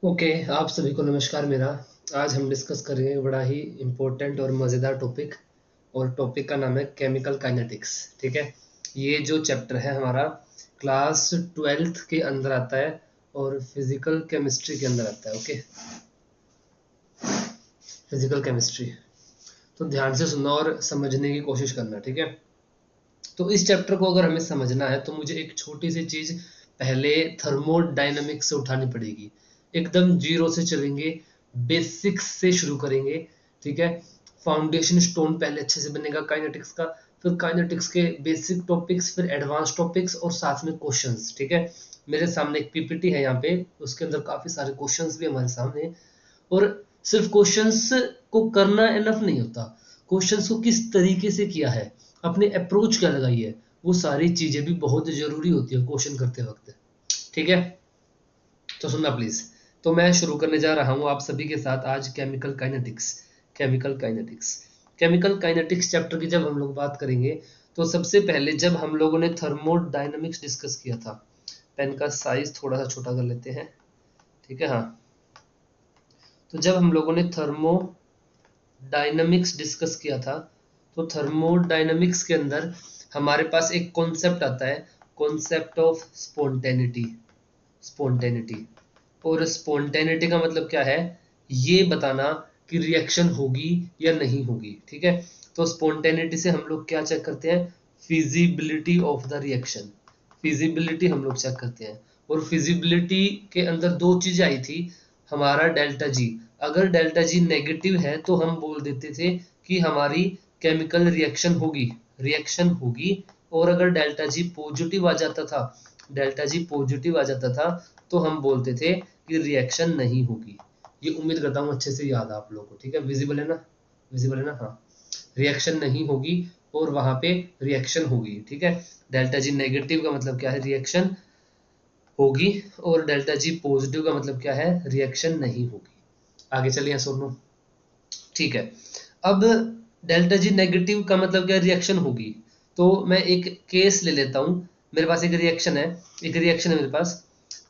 Okay, आप सभी को नमस्कार मेरा। आज हम डिस्कस करेंगे बड़ा ही इम्पोर्टेंट और मज़ेदार टॉपिक, और टॉपिक का नाम है केमिकल काइनेटिक्स। ठीक है, ये जो चैप्टर है हमारा क्लास 12th के अंदर आता है और फिजिकल केमिस्ट्री के अंदर आता है। Okay, physical chemistry. तो ध्यान से सुनना और समझने की कोशिश करना। ठीक है, तो इस चैप्टर को अगर हमें समझना है तो मुझे एक छोटी सी चीज पहले थर्मोडायनामिक्स से उठानी पड़ेगी। एकदम जीरो से चलेंगे, बेसिक्स से शुरू करेंगे। ठीक है, फाउंडेशन स्टोन पहले अच्छे से बनेगा काइनेटिक्स का, फिर काइनेटिक्स के बेसिक टॉपिक्स, फिर एडवांस टॉपिक्स और साथ में क्वेश्चंस। ठीक है, मेरे सामने एक पीपीटी है यहाँ पे, उसके अंदर काफी सारे क्वेश्चंस भी हमारे सामने। और सिर्फ क्वेश्चंस को करना इनफ नहीं होता, क्वेश्चंस को किस तरीके से किया है, अपने अप्रोच क्या लगाई है, वो सारी चीजें भी बहुत जरूरी होती है क्वेश्चन करते वक्त। ठीक है, तो सुनना प्लीज। तो मैं शुरू करने जा रहा हूं आप सभी के साथ आज chemical kinetics. Chemical kinetics, chemical kinetics chapter की जब हम लोग बात करेंगे तो सबसे पहले जब हम लोगों ने थर्मोडायनामिक्स डिस्कस किया था, पेन का साइज थोड़ा सा छोटा कर लेते हैं। ठीक है, हाँ, तो जब हम लोगों ने थर्मोडायनामिक्स डिस्कस किया था तो थर्मोडायनामिक्स के अंदर हमारे पास एक कॉन्सेप्ट आता है, कॉन्सेप्ट ऑफ स्पॉन्टेनिटी। स्पॉन्टेनिटी, और स्पॉन्टेनिटी का मतलब क्या है, ये बताना कि रिएक्शन होगी या नहीं होगी। ठीक है, तो स्पॉन्टेनिटी से हम लोग क्या चेक करते हैं, feasibility of the reaction. Feasibility हम लोग चेक करते हैं, और फिजिबिलिटी के अंदर दो चीजें आई थी, हमारा डेल्टा जी। अगर डेल्टा जी नेगेटिव है तो हम बोल देते थे कि हमारी केमिकल रिएक्शन होगी, रिएक्शन होगी। और अगर डेल्टा जी पॉजिटिव आ जाता था, डेल्टा जी पॉजिटिव आ जाता था, तो हम बोलते थे कि रिएक्शन नहीं होगी। ये उम्मीद करता हूँ अच्छे से याद है आप लोगों को। ठीक है, विजिबल है ना, विजिबल है ना, हाँ। रिएक्शन नहीं होगी और वहां पे रिएक्शन होगी। ठीक है, डेल्टा जी नेगेटिव का मतलब क्या है, रिएक्शन होगी, और डेल्टा जी पॉजिटिव का मतलब क्या है, रिएक्शन नहीं होगी। आगे चलिए सुनो। ठीक है, अब डेल्टा जी नेगेटिव का मतलब क्या, रिएक्शन होगी। तो मैं एक केस ले लेता हूं, मेरे पास एक रिएक्शन है, एक रिएक्शन है मेरे पास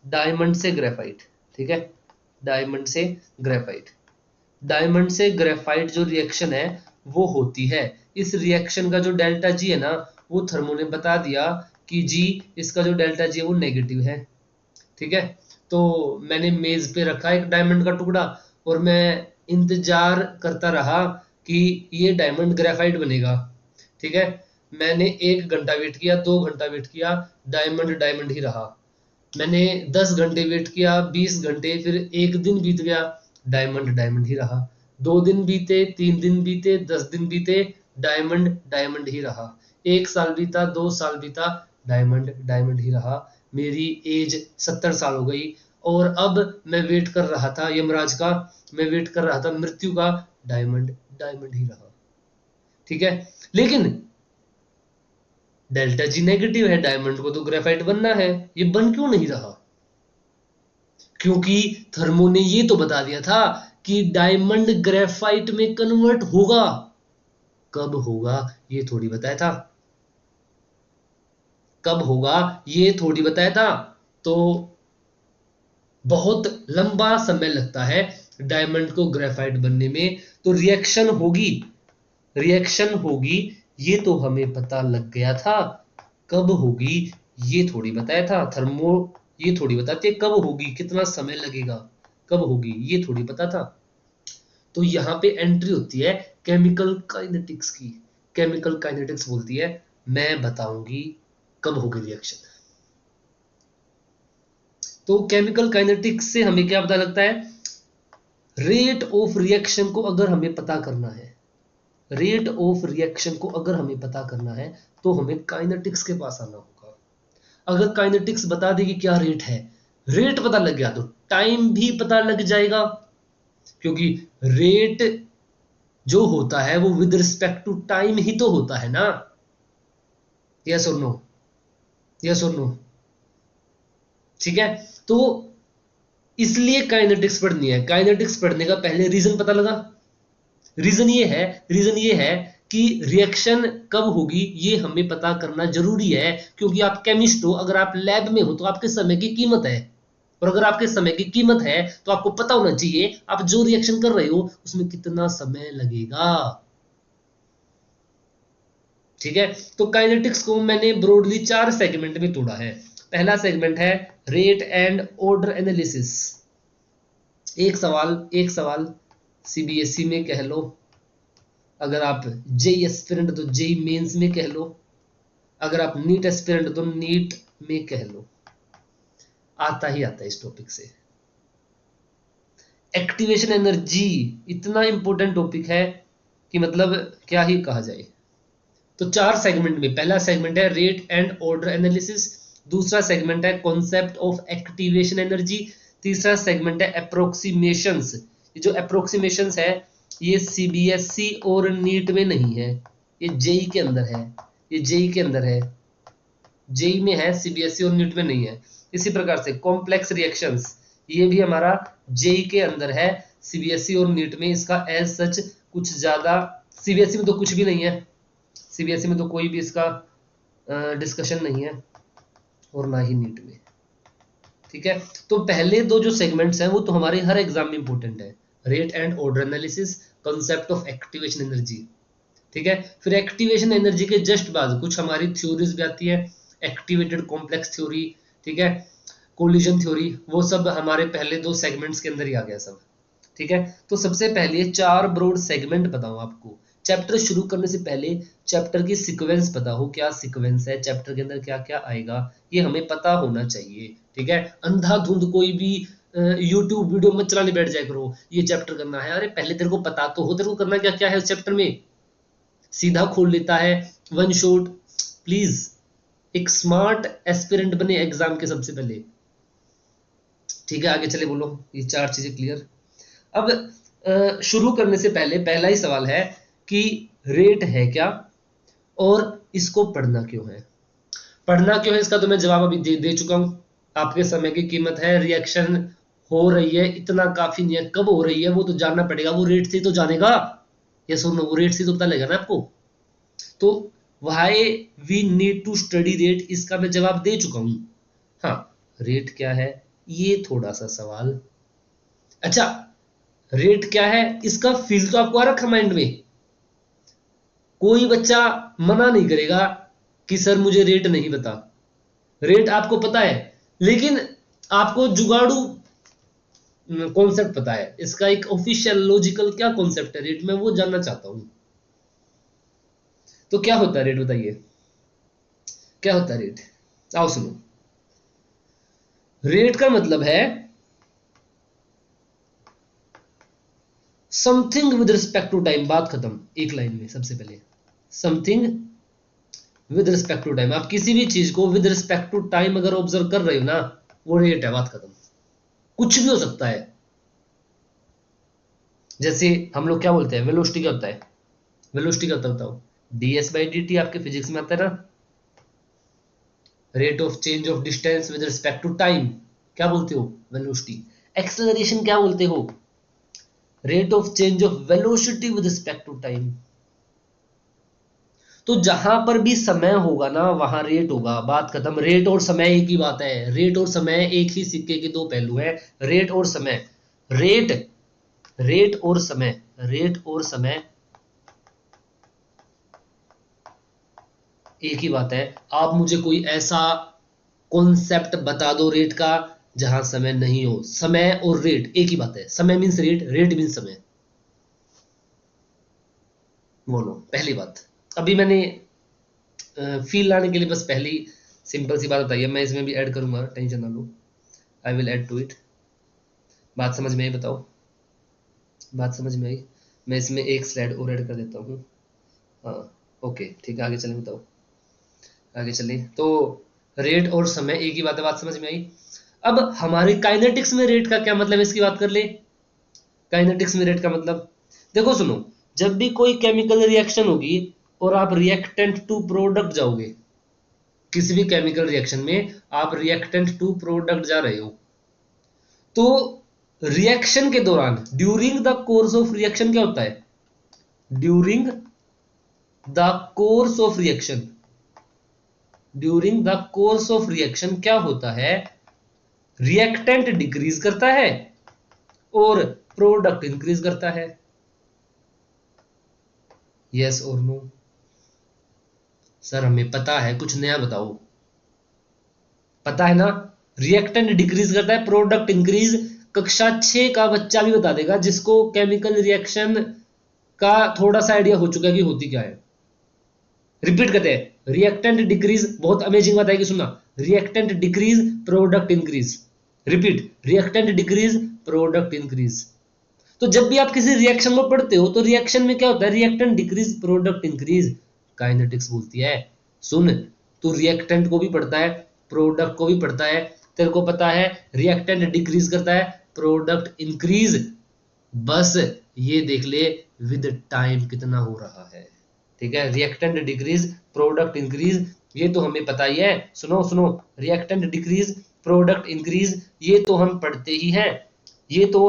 डायमंड से ग्रेफाइट। ठीक है, डायमंड से ग्रेफाइट, डायमंड से ग्रेफाइट जो रिएक्शन है वो होती है। इस रिएक्शन का जो डेल्टा जी है ना, वो थर्मो ने बता दिया कि जी इसका जो डेल्टा जी है वो नेगेटिव है। ठीक है, तो मैंने मेज पे रखा एक डायमंड का टुकड़ा, और मैं इंतजार करता रहा कि ये डायमंड ग्रेफाइट बनेगा। ठीक है, मैंने 1 घंटा वेट किया, 2 घंटा वेट किया, डायमंड डायमंड ही रहा। मैंने 10 घंटे वेट किया, 20 घंटे, फिर 1 दिन बीत गया, डायमंड डायमंड ही रहा। 2 दिन बीते, 3 दिन बीते, 10 दिन बीते, डायमंड डायमंड ही रहा। 1 साल बीता, 2 साल बीता, डायमंड डायमंड ही रहा। मेरी एज 70 साल हो गई, और अब मैं वेट कर रहा था यमराज का, मैं वेट कर रहा था मृत्यु का, डायमंड डायमंड ही रहा। ठीक है, लेकिन डेल्टा जी नेगेटिव है, डायमंड को तो ग्रेफाइट बनना है, ये बन क्यों नहीं रहा, क्योंकि थर्मो ने ये तो बता दिया था कि डायमंड ग्रेफाइट में कन्वर्ट होगा। कब होगा ये थोड़ी बताया था, कब होगा ये थोड़ी बताया था। तो बहुत लंबा समय लगता है डायमंड को ग्रेफाइट बनने में, तो रिएक्शन होगी, रिएक्शन होगी, ये तो हमें पता लग गया था। कब होगी ये थोड़ी बताया था थर्मो, ये थोड़ी बताते कब होगी, कितना समय लगेगा, कब होगी ये थोड़ी पता था। तो यहाँ पे एंट्री होती है केमिकल काइनेटिक्स की। केमिकल काइनेटिक्स बोलती है मैं बताऊंगी कब होगी रिएक्शन। तो केमिकल काइनेटिक्स से हमें क्या पता लगता है, रेट ऑफ रिएक्शन को अगर हमें पता करना है, रेट ऑफ रिएक्शन को अगर हमें पता करना है तो हमें काइनेटिक्स के पास आना होगा। अगर काइनेटिक्स बता देगी क्या रेट है, रेट पता लग गया तो टाइम भी पता लग जाएगा, क्योंकि रेट जो होता है वो विद रिस्पेक्ट टू टाइम ही तो होता है ना। यस और नो, यस और नो। ठीक है, तो इसलिए काइनेटिक्स पढ़नी है। काइनेटिक्स पढ़ने का पहले रीजन पता लगा, रीजन ये है, रीजन ये है कि रिएक्शन कब होगी ये हमें पता करना जरूरी है, क्योंकि आप केमिस्ट हो, अगर आप लैब में हो तो आपके समय की कीमत है। और अगर आपके समय की कीमत है तो आपको पता होना चाहिए आप जो रिएक्शन कर रहे हो उसमें कितना समय लगेगा। ठीक है, तो काइनेटिक्स को मैंने ब्रॉडली 4 सेगमेंट में तोड़ा है। पहला सेगमेंट है रेट एंड ऑर्डर एनालिसिस। एक सवाल सीबीएसई में कह लो, अगर आप जेई एस्पिरेंट तो जेई मेंस में कह लो, अगर आप नीट एस्पिरेंट तो नीट में कह लो, आता ही आता है इस टॉपिक से। एक्टिवेशन एनर्जी इतना इंपॉर्टेंट टॉपिक है कि मतलब क्या ही कहा जाए। तो 4 सेगमेंट में पहला सेगमेंट है रेट एंड ऑर्डर एनालिसिस, दूसरा सेगमेंट है कॉन्सेप्ट ऑफ एक्टिवेशन एनर्जी, तीसरा सेगमेंट है अप्रोक्सीमेशंस। ये जो अप्रोक्सीमेशंस है ये सीबीएसई और नीट में नहीं है, ये जेई के अंदर है, ये जेई के अंदर है, जेई में है, सीबीएसई और नीट में नहीं है। इसी प्रकार से कॉम्प्लेक्स रिएक्शंस ये भी हमारा जेई के अंदर है, सीबीएसई और नीट में इसका एज सच कुछ ज्यादा, सीबीएसई में तो कुछ भी नहीं है, सीबीएसई में तो कोई भी इसका डिस्कशन नहीं है और ना ही नीट में। ठीक है, तो पहले दो जो सेगमेंट्स हैं वो तो हमारे हर एग्जाम में इंपॉर्टेंट है, rate and order analysis, concept of activation energy. ठीक है, फिर एक्टिवेशन एनर्जी के जस्ट बाद कुछ हमारी थ्योरीज भी आती है, एक्टिवेटेड कॉम्प्लेक्स थ्योरी, ठीक है, कोलिजन थ्योरी, वो सब हमारे पहले दो सेगमेंट्स के अंदर ही आ गया सब। ठीक है, तो सबसे पहले 4 ब्रॉड सेगमेंट बताऊं आपको। चैप्टर शुरू करने से पहले चैप्टर की सीक्वेंस पता हो, क्या सीक्वेंस है चैप्टर के अंदर, क्या क्या आएगा, ये हमें पता होना चाहिए। ठीक है, अंधाधुंध कोई भी यूट्यूब वीडियो मत चलाने बैठ जाए करो, ये चैप्टर करना है, अरे पहले तेरे को पता तो हो तेरे को करना क्या क्या है उस चैप्टर में, सीधा खोल लेता है वन शॉट। प्लीज एक स्मार्ट एस्पिरेंट बने एग्जाम के सबसे पहले। ठीक है, आगे चले, बोलो ये 4 चीजें क्लियर। अब शुरू करने से पहले पहला ही सवाल है कि रेट है क्या और इसको पढ़ना क्यों है। पढ़ना क्यों है इसका तो मैं जवाब अभी दे चुका हूं। आपके समय की कीमत है, रिएक्शन हो रही है, इतना काफी नहीं है, कब हो रही है वो तो जानना पड़ेगा, वो रेट से तो जानेगा, ये सुनो वो रेट से तो पता लगेगा ना आपको। तो why we need to study rate, इसका मैं जवाब दे चुका हूं। हाँ, रेट क्या है ये थोड़ा सा सवाल। अच्छा, रेट क्या है इसका फील तो आपको आ रखा माइंड में, कोई बच्चा मना नहीं करेगा कि सर मुझे रेट नहीं पता, रेट आपको पता है, लेकिन आपको जुगाड़ू कॉन्सेप्ट पता है, इसका एक ऑफिशियल लॉजिकल क्या कॉन्सेप्ट है रेट में वो जानना चाहता हूं। तो क्या होता है रेट बताइए, क्या होता है रेट, आओ सुनो। रेट का मतलब है something with respect to time, बात खत्म, एक लाइन में सबसे पहले something with respect to time. आप किसी भी चीज को विद रिस्पेक्ट टू टाइम अगर ऑब्जर्व कर रहे हो ना, वो रेट है, बात खत्म। कुछ भी हो सकता है, जैसे हम लोग क्या बोलते हैं वेलोसिटी क्या होता है, वेलोसिटी क्या होता है बताओ, ds बाई डी टी, आपके फिजिक्स में आता है ना, rate of change of distance with respect to time क्या बोलते हो, वेलोसिटी। एक्सेलरेशन क्या बोलते हो, rate of change of velocity with respect to time. तो जहां पर भी समय होगा ना वहां रेट होगा, बात खत्म। रेट और समय एक ही बात है, रेट और समय एक ही सिक्के के दो पहलू हैं, रेट और समय, रेट रेट और समय, रेट और समय एक ही बात है। आप मुझे कोई ऐसा कॉन्सेप्ट बता दो रेट का जहां समय नहीं हो, समय और रेट एक ही बात है, समय मीन्स रेट, रेट मीन्स समय। बोलो पहली बात, अभी मैंने फील लाने के लिए बस पहली सिंपल सी बात बताई है, मैं इसमें भी ऐड करूंगा, टेंशन ना लो, I will add to it. बात समझ में आई बताओ, बात समझ में आई। मैं इसमें एक स्लाइड और ऐड कर देता हूँ। हाँ ओके ठीक है, आगे चलें, बताओ आगे चलें। तो रेट और समय एक ही बात है, बात समझ में आई। अब हमारे काइनेटिक्स में रेट का क्या मतलब है इसकी बात कर ले। काइनेटिक्स में रेट का मतलब देखो सुनो, जब भी कोई केमिकल रिएक्शन होगी और आप रिएक्टेंट टू प्रोडक्ट जाओगे, किसी भी केमिकल रिएक्शन में आप रिएक्टेंट टू प्रोडक्ट जा रहे हो, तो रिएक्शन के दौरान during the course of reaction क्या होता है, during the course of reaction, during the course of reaction क्या होता है, रिएक्टेंट डिक्रीज करता है और प्रोडक्ट इंक्रीज करता है। यस और नो? सर हमें पता है, कुछ नया बताओ। पता है ना, रिएक्टेंट डिक्रीज करता है, प्रोडक्ट इंक्रीज। कक्षा 6 का बच्चा भी बता देगा जिसको केमिकल रिएक्शन का थोड़ा सा आइडिया हो चुका है कि होती क्या है। रिपीट करते हैं, रिएक्टेंट डिक्रीज, बहुत अमेजिंग बात है कि सुनना, reactant decrease product increase. Repeat, reactant decrease product increase. तो जब भी आप किसी रिएक्शन को पढ़ते हो तो रिएक्शन में क्या होता है, reactant decrease product increase, kinetics बोलती है। सुन, तू रिएक्टेंट को भी पढ़ता है, प्रोडक्ट को भी पढ़ता है, तेरे को पता है रिएक्टेंट डिक्रीज करता है, प्रोडक्ट इंक्रीज। बस ये देख ले विद टाइम कितना हो रहा है। ठीक है, रिएक्टेंट डिक्रीज प्रोडक्ट इंक्रीज, ये तो हमें पता ही है। सुनो सुनो, रिएक्टेंट डिक्रीज प्रोडक्ट इंक्रीज, ये तो हम पढ़ते ही हैं, ये तो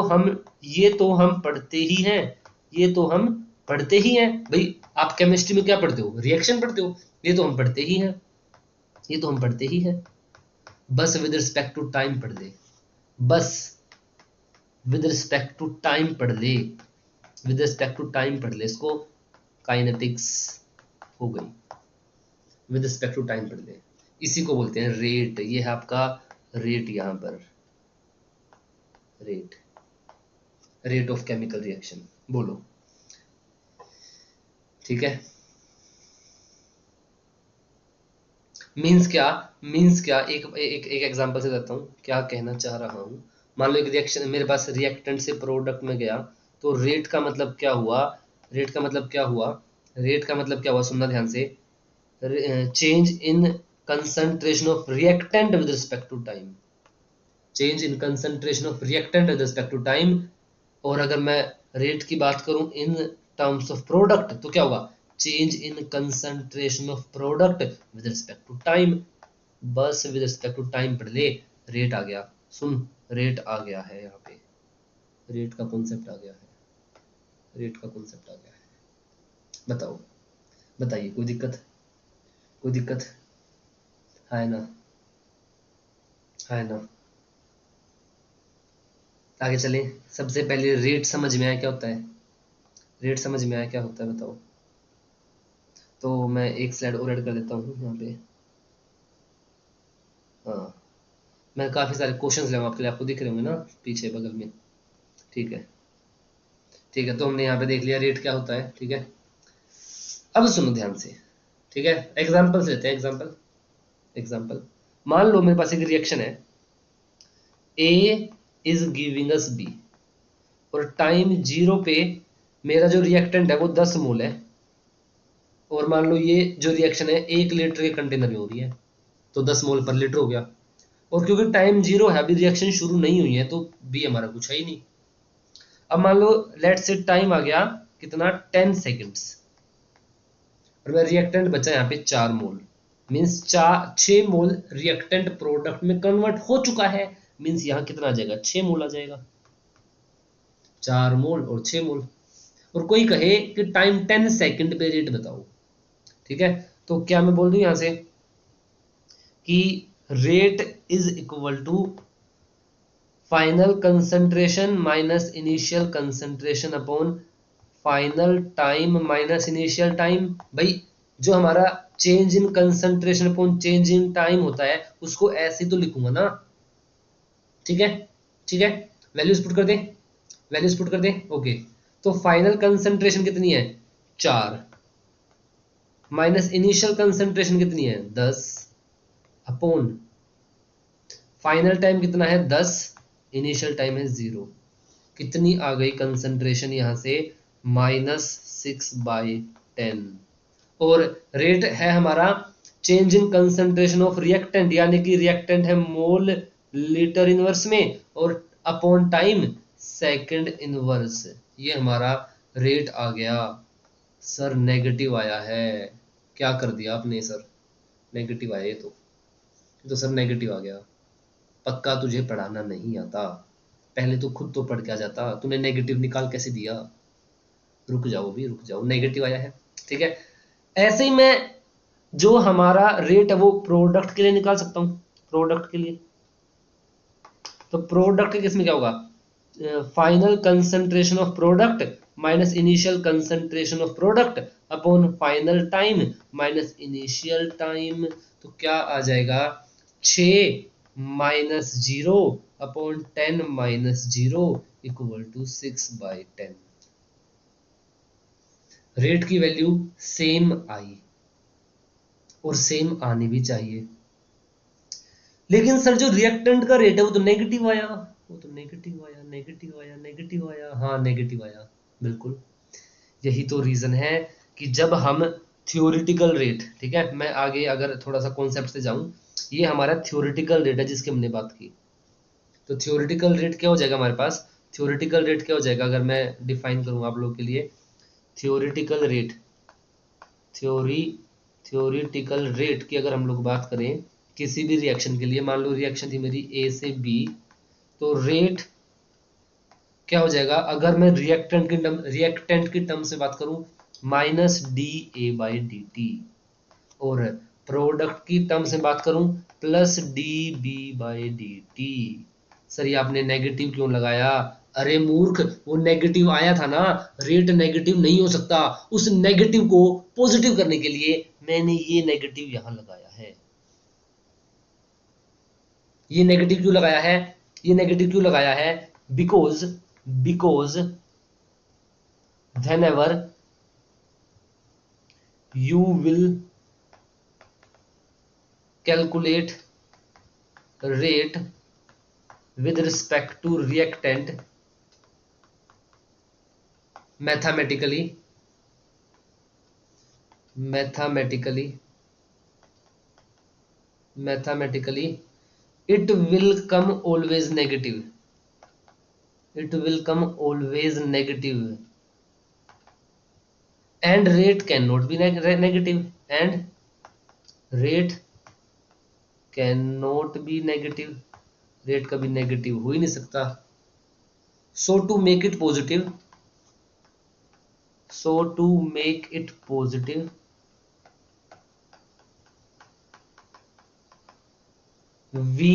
हम पढ़ते ही हैं, ये तो हम पढ़ते ही हैं भाई। आप केमिस्ट्री में क्या पढ़ते हो, रिएक्शन पढ़ते हो, ये तो हम पढ़ते ही हैं, ये तो हम पढ़ते ही हैं। बस विद रिस्पेक्ट टू टाइम पढ़ ले, बस विद रिस्पेक्ट टू टाइम पढ़ ले, विद रिस्पेक्ट टू टाइम पढ़ ले इसको। काइनेटिक्स हो गई, विद रिस्पेक्ट टू टाइम पढ़ ले। इसी को बोलते हैं रेट। ये है आपका रेट, यहां पर rate, rate of chemical reaction. बोलो, ठीक है। मीन्स क्या, मीन्स क्या, एक एक एक एग्जांपल से देता हूँ क्या कहना चाह रहा हूँ। मान लो एक रिएक्शन मेरे पास रिएक्टेंट से प्रोडक्ट में गया, तो रेट का मतलब क्या हुआ, रेट का मतलब क्या हुआ, रेट का मतलब क्या हुआ, सुनना ध्यान से। Change in concentration of reactant with respect to time, change in concentration of reactant with respect to time. और अगर मैं रेट की बात करूं इन टर्म्स ऑफ प्रोडक्ट तो क्या होगा, change in concentration of product with respect to time. बस विद रिस्पेक्ट टू टाइम पढ़ ले, रेट आ गया। सुन, रेट आ गया है, यहाँ पे रेट का कॉन्सेप्ट आ गया है, रेट का कॉन्सेप्ट आ गया है। बताओ, बताइए, कोई दिक्कत, कोई दिक्कत है ना, है ना? आगे चलें। सबसे पहले रेट समझ में आया क्या होता है, रेट समझ में आया क्या होता है बताओ। तो मैं एक स्लाइड और ऐड कर देता हूँ यहाँ पे। हाँ, मैं काफ़ी सारे क्वेश्चंस लाऊंगा आपके लिए, आपको दिख रहे होंगे ना पीछे बगल में। ठीक है, ठीक है, तो हमने यहाँ पे देख लिया रेट क्या होता है। ठीक है, अब सुनो ध्यान से। ठीक है, एग्जाम्पल लेते हैं, एग्जाम्पल, एग्जाम्पल। मान लो मेरे पास एक रिएक्शन है, ए इज गिविंग अस बी, और टाइम 0 पे मेरा जो रिएक्टेंट है वो 10 मोल है, और मान लो ये जो रिएक्शन है 1 लीटर के कंटेनर में हो रही है, तो 10 मोल पर लीटर हो गया। और क्योंकि टाइम 0 है, अभी रिएक्शन शुरू नहीं हुई है, तो बी हमारा कुछ है ही नहीं। अब मान लो लेट से टाइम आ गया कितना, 10 सेकेंड्स, और मेरा रिएक्टेंट बचा यहाँ पे 4 मोल, मीन्स 6 मोल रिएक्टेंट प्रोडक्ट में कन्वर्ट हो चुका है। मीन्स यहाँ कितना आ जाएगा, 6 मोल आ जाएगा, 4 मोल और 6 मोल। और कोई कहे कि टाइम 10 सेकंड पे रेट बताओ, ठीक है, तो क्या मैं बोल दूं यहां से कि rate is equal to final concentration minus initial concentration upon final time minus initial time. भाई जो हमारा change in concentration upon change in time होता है उसको ऐसे तो लिखूंगा ना। ठीक है, ठीक है, वैल्यूज पुट कर दे, वैल्यूज पुट कर दे। ओके, तो फाइनल कंसंट्रेशन कितनी है, 4, माइनस इनिशियल कंसंट्रेशन कितनी है, 10, अपॉन फाइनल टाइम कितना है, 10, इनिशियल टाइम है 0। कितनी आ गई कंसंट्रेशन यहां से, -6/10। और रेट है हमारा change in concentration of reactant, यानी कि रिएक्टेंट है मोल लीटर इनवर्स में, और अपॉन टाइम सेकंड इनवर्स। ये हमारा रेट आ गया। सर नेगेटिव आया है, क्या कर दिया आपने सर, नेगेटिव आया, ये तो सर नेगेटिव आ गया। पक्का तुझे पढ़ाना नहीं आता, पहले तो खुद तो पढ़ के आ जाता, तूने नेगेटिव निकाल कैसे दिया। रुक जाओ भी, रुक जाओ, नेगेटिव आया है। ठीक है, ऐसे ही मैं जो हमारा रेट है वो प्रोडक्ट के लिए निकाल सकता हूं, प्रोडक्ट के लिए। तो प्रोडक्ट के केस में क्या होगा, final concentration of product minus initial concentration of product upon final time minus initial time. तो क्या आ जाएगा, 6 minus 0 upon 10 minus 0 equal to 6/10। Rate की वैल्यू सेम आई और सेम आनी भी चाहिए, लेकिन सर जो रिएक्टेंट का रेट है वो तो नेगेटिव आया, वो तो नेगेटिव आया, नेगेटिव आया, नेगेटिव आया, हाँ नेगेटिव आया, बिल्कुल। यही तो रीजन है कि जब हम थ्योरेटिकल रेट, ठीक है, मैं आगे अगर थोड़ा सा कॉन्सेप्ट से जाऊं, ये हमारा थ्योरेटिकल रेट है जिसकी हमने बात की। तो थ्योरेटिकल रेट क्या हो जाएगा हमारे पास, थ्योरेटिकल रेट क्या हो जाएगा अगर मैं डिफाइन करूं आप लोगों के लिए, थ्योरेटिकल रेट, थ्योरेटिकल रेट की अगर हम लोग बात करें किसी भी रिएक्शन के लिए, मान लो रिएक्शन थी मेरी ए से बी, तो रेट क्या हो जाएगा अगर मैं रिएक्टेंट की टर्म से बात करूं, minus D A by D T, और प्रोडक्ट की टर्म से बात करूं plus D B by D T. Sir ये आपने नेगेटिव क्यों लगाया, अरे मूर्ख, वो नेगेटिव आया था ना, रेट नेगेटिव नहीं हो सकता, उस नेगेटिव को पॉजिटिव करने के लिए मैंने ये नेगेटिव यहां लगाया है। ये नेगेटिव क्यों लगाया है, ये नेगेटिव क्यों लगाया है, because whenever you will calculate rate with respect to reactant mathematically it will come always negative, it will come always negative, and rate cannot be negative, and rate cannot be negative, rate कभी negative हो ही नहीं सकता। So to make it positive, so to make it positive we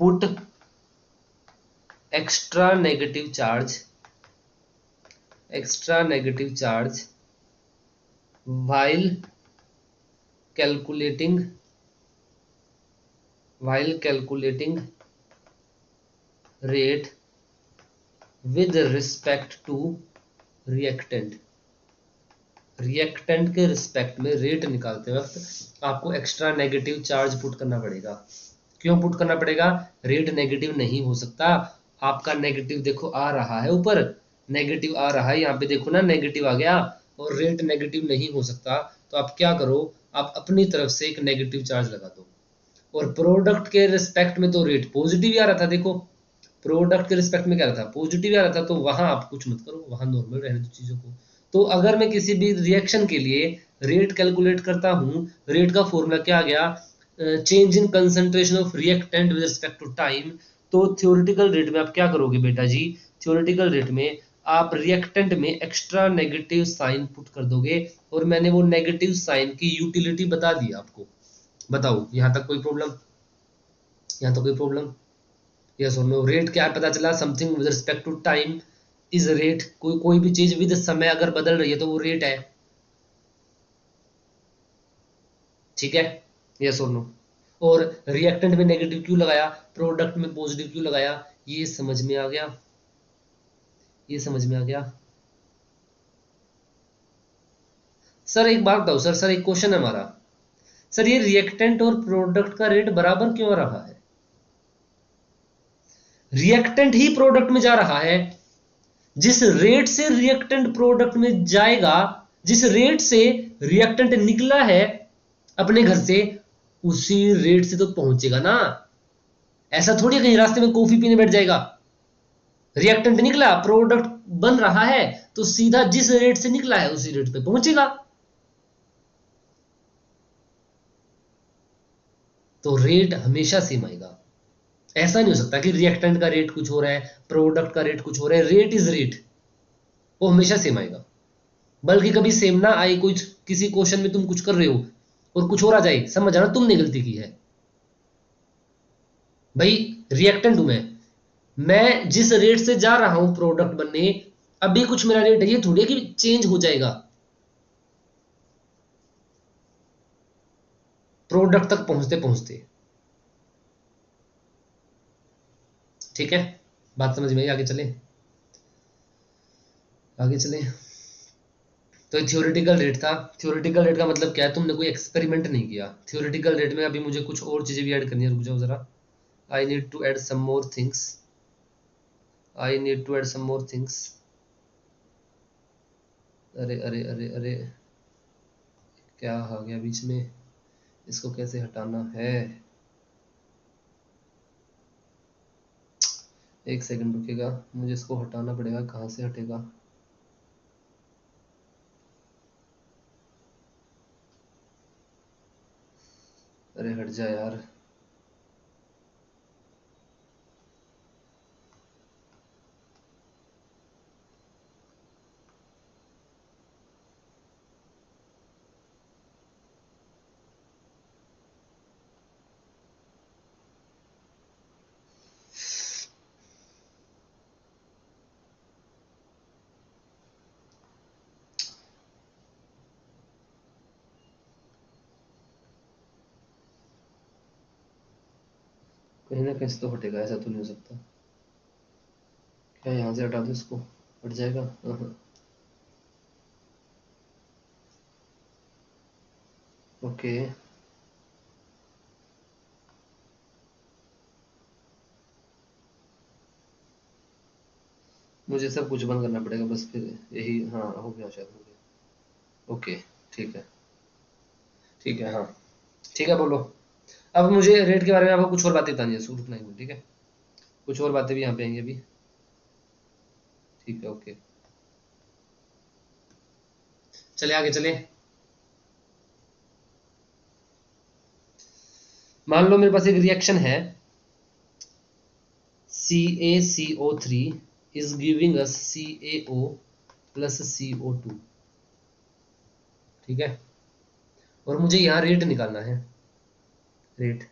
put extra negative charge while calculating rate with respect to reactant। Reactant के respect में rate निकालते वक्त आपको एक्स्ट्रा नेगेटिव चार्ज पुट करना पड़ेगा। क्यों पुट करना पड़ेगा, रेट नेगेटिव नहीं हो सकता। आपका नेगेटिव देखो आ रहा है, ऊपर नेगेटिव आ रहा है, यहाँ पे देखो ना नेगेटिव आ गया, और रेट नेगेटिव नहीं हो सकता। तो आप क्या करो, आप अपनी तरफ से एक नेगेटिव चार्ज लगा दो। और प्रोडक्ट के रिस्पेक्ट में तो रेट पॉजिटिव ही आ रहा था, देखो प्रोडक्ट के रिस्पेक्ट में क्या रहा था, पॉजिटिव आ रहा था, तो वहां आप कुछ मत करो, वहां नॉर्मल रहने दो चीजों को। तो अगर मैं किसी भी रिएक्शन के लिए रेट कैलकुलेट करता हूं, रेट का फॉर्मूला क्या आ गया, change in concentration of reactant with respect to time. तो थ्योरेटिकल रेट में आप क्या करोगे बेटा जी, थ्योरेटिकल रेट में आप रिएक्टेंट में एक्स्ट्रा नेगेटिव साइन पुट कर दोगे, और मैंने वो नेगेटिव साइन की यूटिलिटी बता दी आपको। बताओ यहां तक कोई प्रॉब्लम, यहां तक कोई प्रॉब्लम, यस और नो। रेट क्या पता चला, something with respect to time is rate. कोई भी चीज विद समय अगर बदल रही है तो वो रेट है, ठीक है, यस और नो। और रिएक्टेंट में नेगेटिव क्यों लगाया, प्रोडक्ट में पॉजिटिव क्यों लगाया, ये समझ में आ गया, ये समझ में आ गया। सर एक बात बताओ, सर एक क्वेश्चन है हमारा, सर ये रिएक्टेंट और प्रोडक्ट का रेट बराबर क्यों आ रहा है, रिएक्टेंट ही प्रोडक्ट में जा रहा है, जिस रेट से रिएक्टेंट प्रोडक्ट में जाएगा, जिस रेट से रिएक्टेंट निकला है अपने घर से, उसी रेट से तो पहुंचेगा ना। ऐसा थोड़ी कहीं रास्ते में कॉफी पीने बैठ जाएगा, रिएक्टेंट निकला प्रोडक्ट बन रहा है तो सीधा जिस रेट से निकला है उसी रेट पे पहुंचेगा। तो रेट हमेशा सेम आएगा। ऐसा नहीं हो सकता कि रिएक्टेंट का रेट कुछ हो रहा है, प्रोडक्ट का रेट कुछ हो रहा है, रेट इज रेट, वो हमेशा सेम आएगा। बल्कि कभी सेम ना आए, कुछ किसी क्वेश्चन में तुम कुछ कर रहे हो और कुछ और आ जाए, समझ आना तुमने गलती की है। भाई रिएक्टेंट हूं मैं, मैं जिस रेट से जा रहा हूं प्रोडक्ट बनने, अभी कुछ मेरा रेट है, ये थोड़ी है कि चेंज हो जाएगा प्रोडक्ट तक पहुंचते पहुंचते। ठीक है, बात समझ में आई? आगे चले, आगे चले। तो थ्योरेटिकल रेट था। थ्योरेटिकल रेट का मतलब क्या है? तुमने कोई एक्सपेरिमेंट नहीं किया। थ्योरेटिकल रेट में अभी मुझे कुछ और चीजें भी ऐड करनी है, रुक जाओ जरा। I need to add some more things, I need to add some more things. अरे अरे अरे अरे, क्या आ गया बीच में? इसको कैसे हटाना है? एक सेकंड रुकेगा, मुझे इसको हटाना पड़ेगा। कहाँ से हटेगा? अरे हट जा यार। कहीं ना कहीं से तो हटेगा, ऐसा तो नहीं हो सकता। क्या यहाँ से हटा दो इसको, हट जाएगा? हाँ। ओके, मुझे सब कुछ बंद करना पड़ेगा बस, फिर यही। हाँ हो गया, शायद हो गया। ओके, ठीक है, ठीक है, हाँ ठीक है, बोलो। अब मुझे रेट के बारे में आपको कुछ और बातें बतानी है, रुकना ही, ठीक है? कुछ और बातें भी यहाँ पे आएंगी अभी। ठीक है, ओके, चले आगे चले। मान लो मेरे पास एक रिएक्शन है, CaCO3 is giving us CaO plus CO2। ठीक है, और मुझे यहाँ रेट निकालना है, रेट।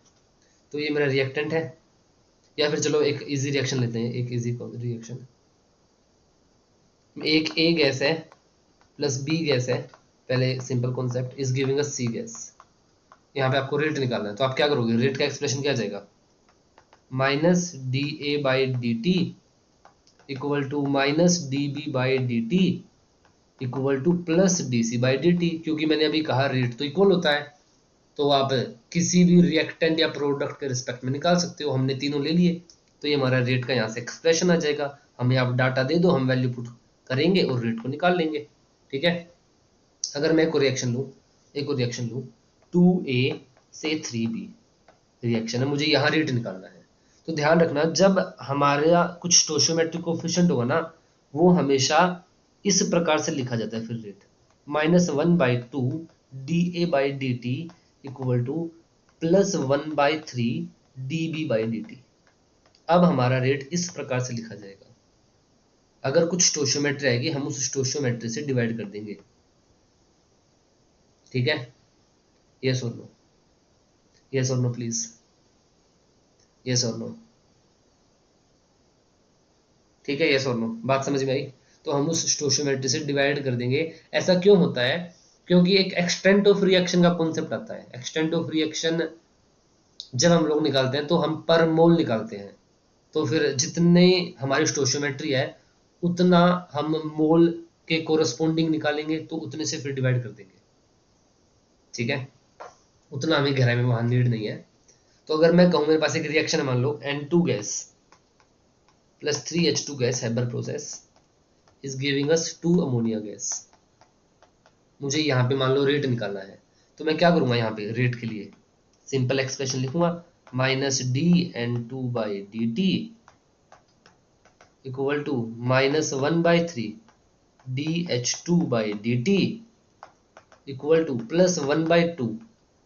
तो ये मेरा रिएक्टेंट है, या फिर चलो एक इजी रिएक्शन लेते हैं, एक इजी रिएक्शन। एक ए गैस है प्लस बी गैस है, पहले simple concept, is giving us C gas. यहाँ पे आपको रेट निकालना है, तो आप क्या करोगे? रेट का एक्सप्रेशन क्या जाएगा? Minus D A by D t equal to minus d B by D t equal to plus d C by D t. क्योंकि मैंने अभी कहा रेट तो इक्वल होता है, तो आप किसी भी रिएक्टेंट या प्रोडक्ट के रिस्पेक्ट में निकाल सकते हो। हमने तीनों ले लिए, तो ये हमारा रेट का यहाँ से एक्सप्रेशन आ जाएगा। हमें आप डाटा दे दो, हम वैल्यू पुट करेंगे और रेट को निकाल लेंगे। ठीक है, अगर मैं एक रिएक्शन लूँ, एक रिएक्शन लूँ 2A से 3B रिएक्शन है, मुझे यहाँ रेट निकालना है। तो ध्यान रखना, जब हमारा कुछ स्टोशियोमेट्रिक कोफिशिएंट होगा ना, वो हमेशा इस प्रकार से लिखा जाता है फिर rate, -1/2 dA by D t equal to +1/3 dB by D t. अब हमारा रेट इस प्रकार से लिखा जाएगा। अगर कुछ स्टोशियोमेट्री आएगी, हम उस स्टोशियोमेट्री से डिवाइड कर देंगे। ठीक है, यस और नो? यस और नो प्लीज, यस और नो? ठीक है, यस और नो? बात समझ में आई? तो हम उस स्टोशियोमेट्री से डिवाइड कर देंगे। ऐसा क्यों होता है? क्योंकि एक एक्सटेंट ऑफ रिएक्शन का कॉन्सेप्ट आता है। एक्सटेंट ऑफ रिएक्शन जब हम लोग निकालते हैं तो हम पर मोल निकालते हैं। तो फिर जितने हमारी स्टोशियोमेट्री है, उतना हम मोल के कोरस्पोंडिंग निकालेंगे, तो उतने से फिर डिवाइड कर देंगे। ठीक है, उतना हमें गहराई में वहां नीड नहीं है। तो अगर मैं कहूं मेरे पास एक रिएक्शन है, मान लो N2 gas plus 3H2 gas, Haber process is giving us 2 ammonia gas. मुझे यहाँ पे मान लो रेट निकालना है, तो मैं क्या करूंगा? यहाँ पे रेट के लिए सिंपल एक्सप्रेशन लिखूंगा, -dN2/dt equal to -1/3 dH2/dt equal to +1/2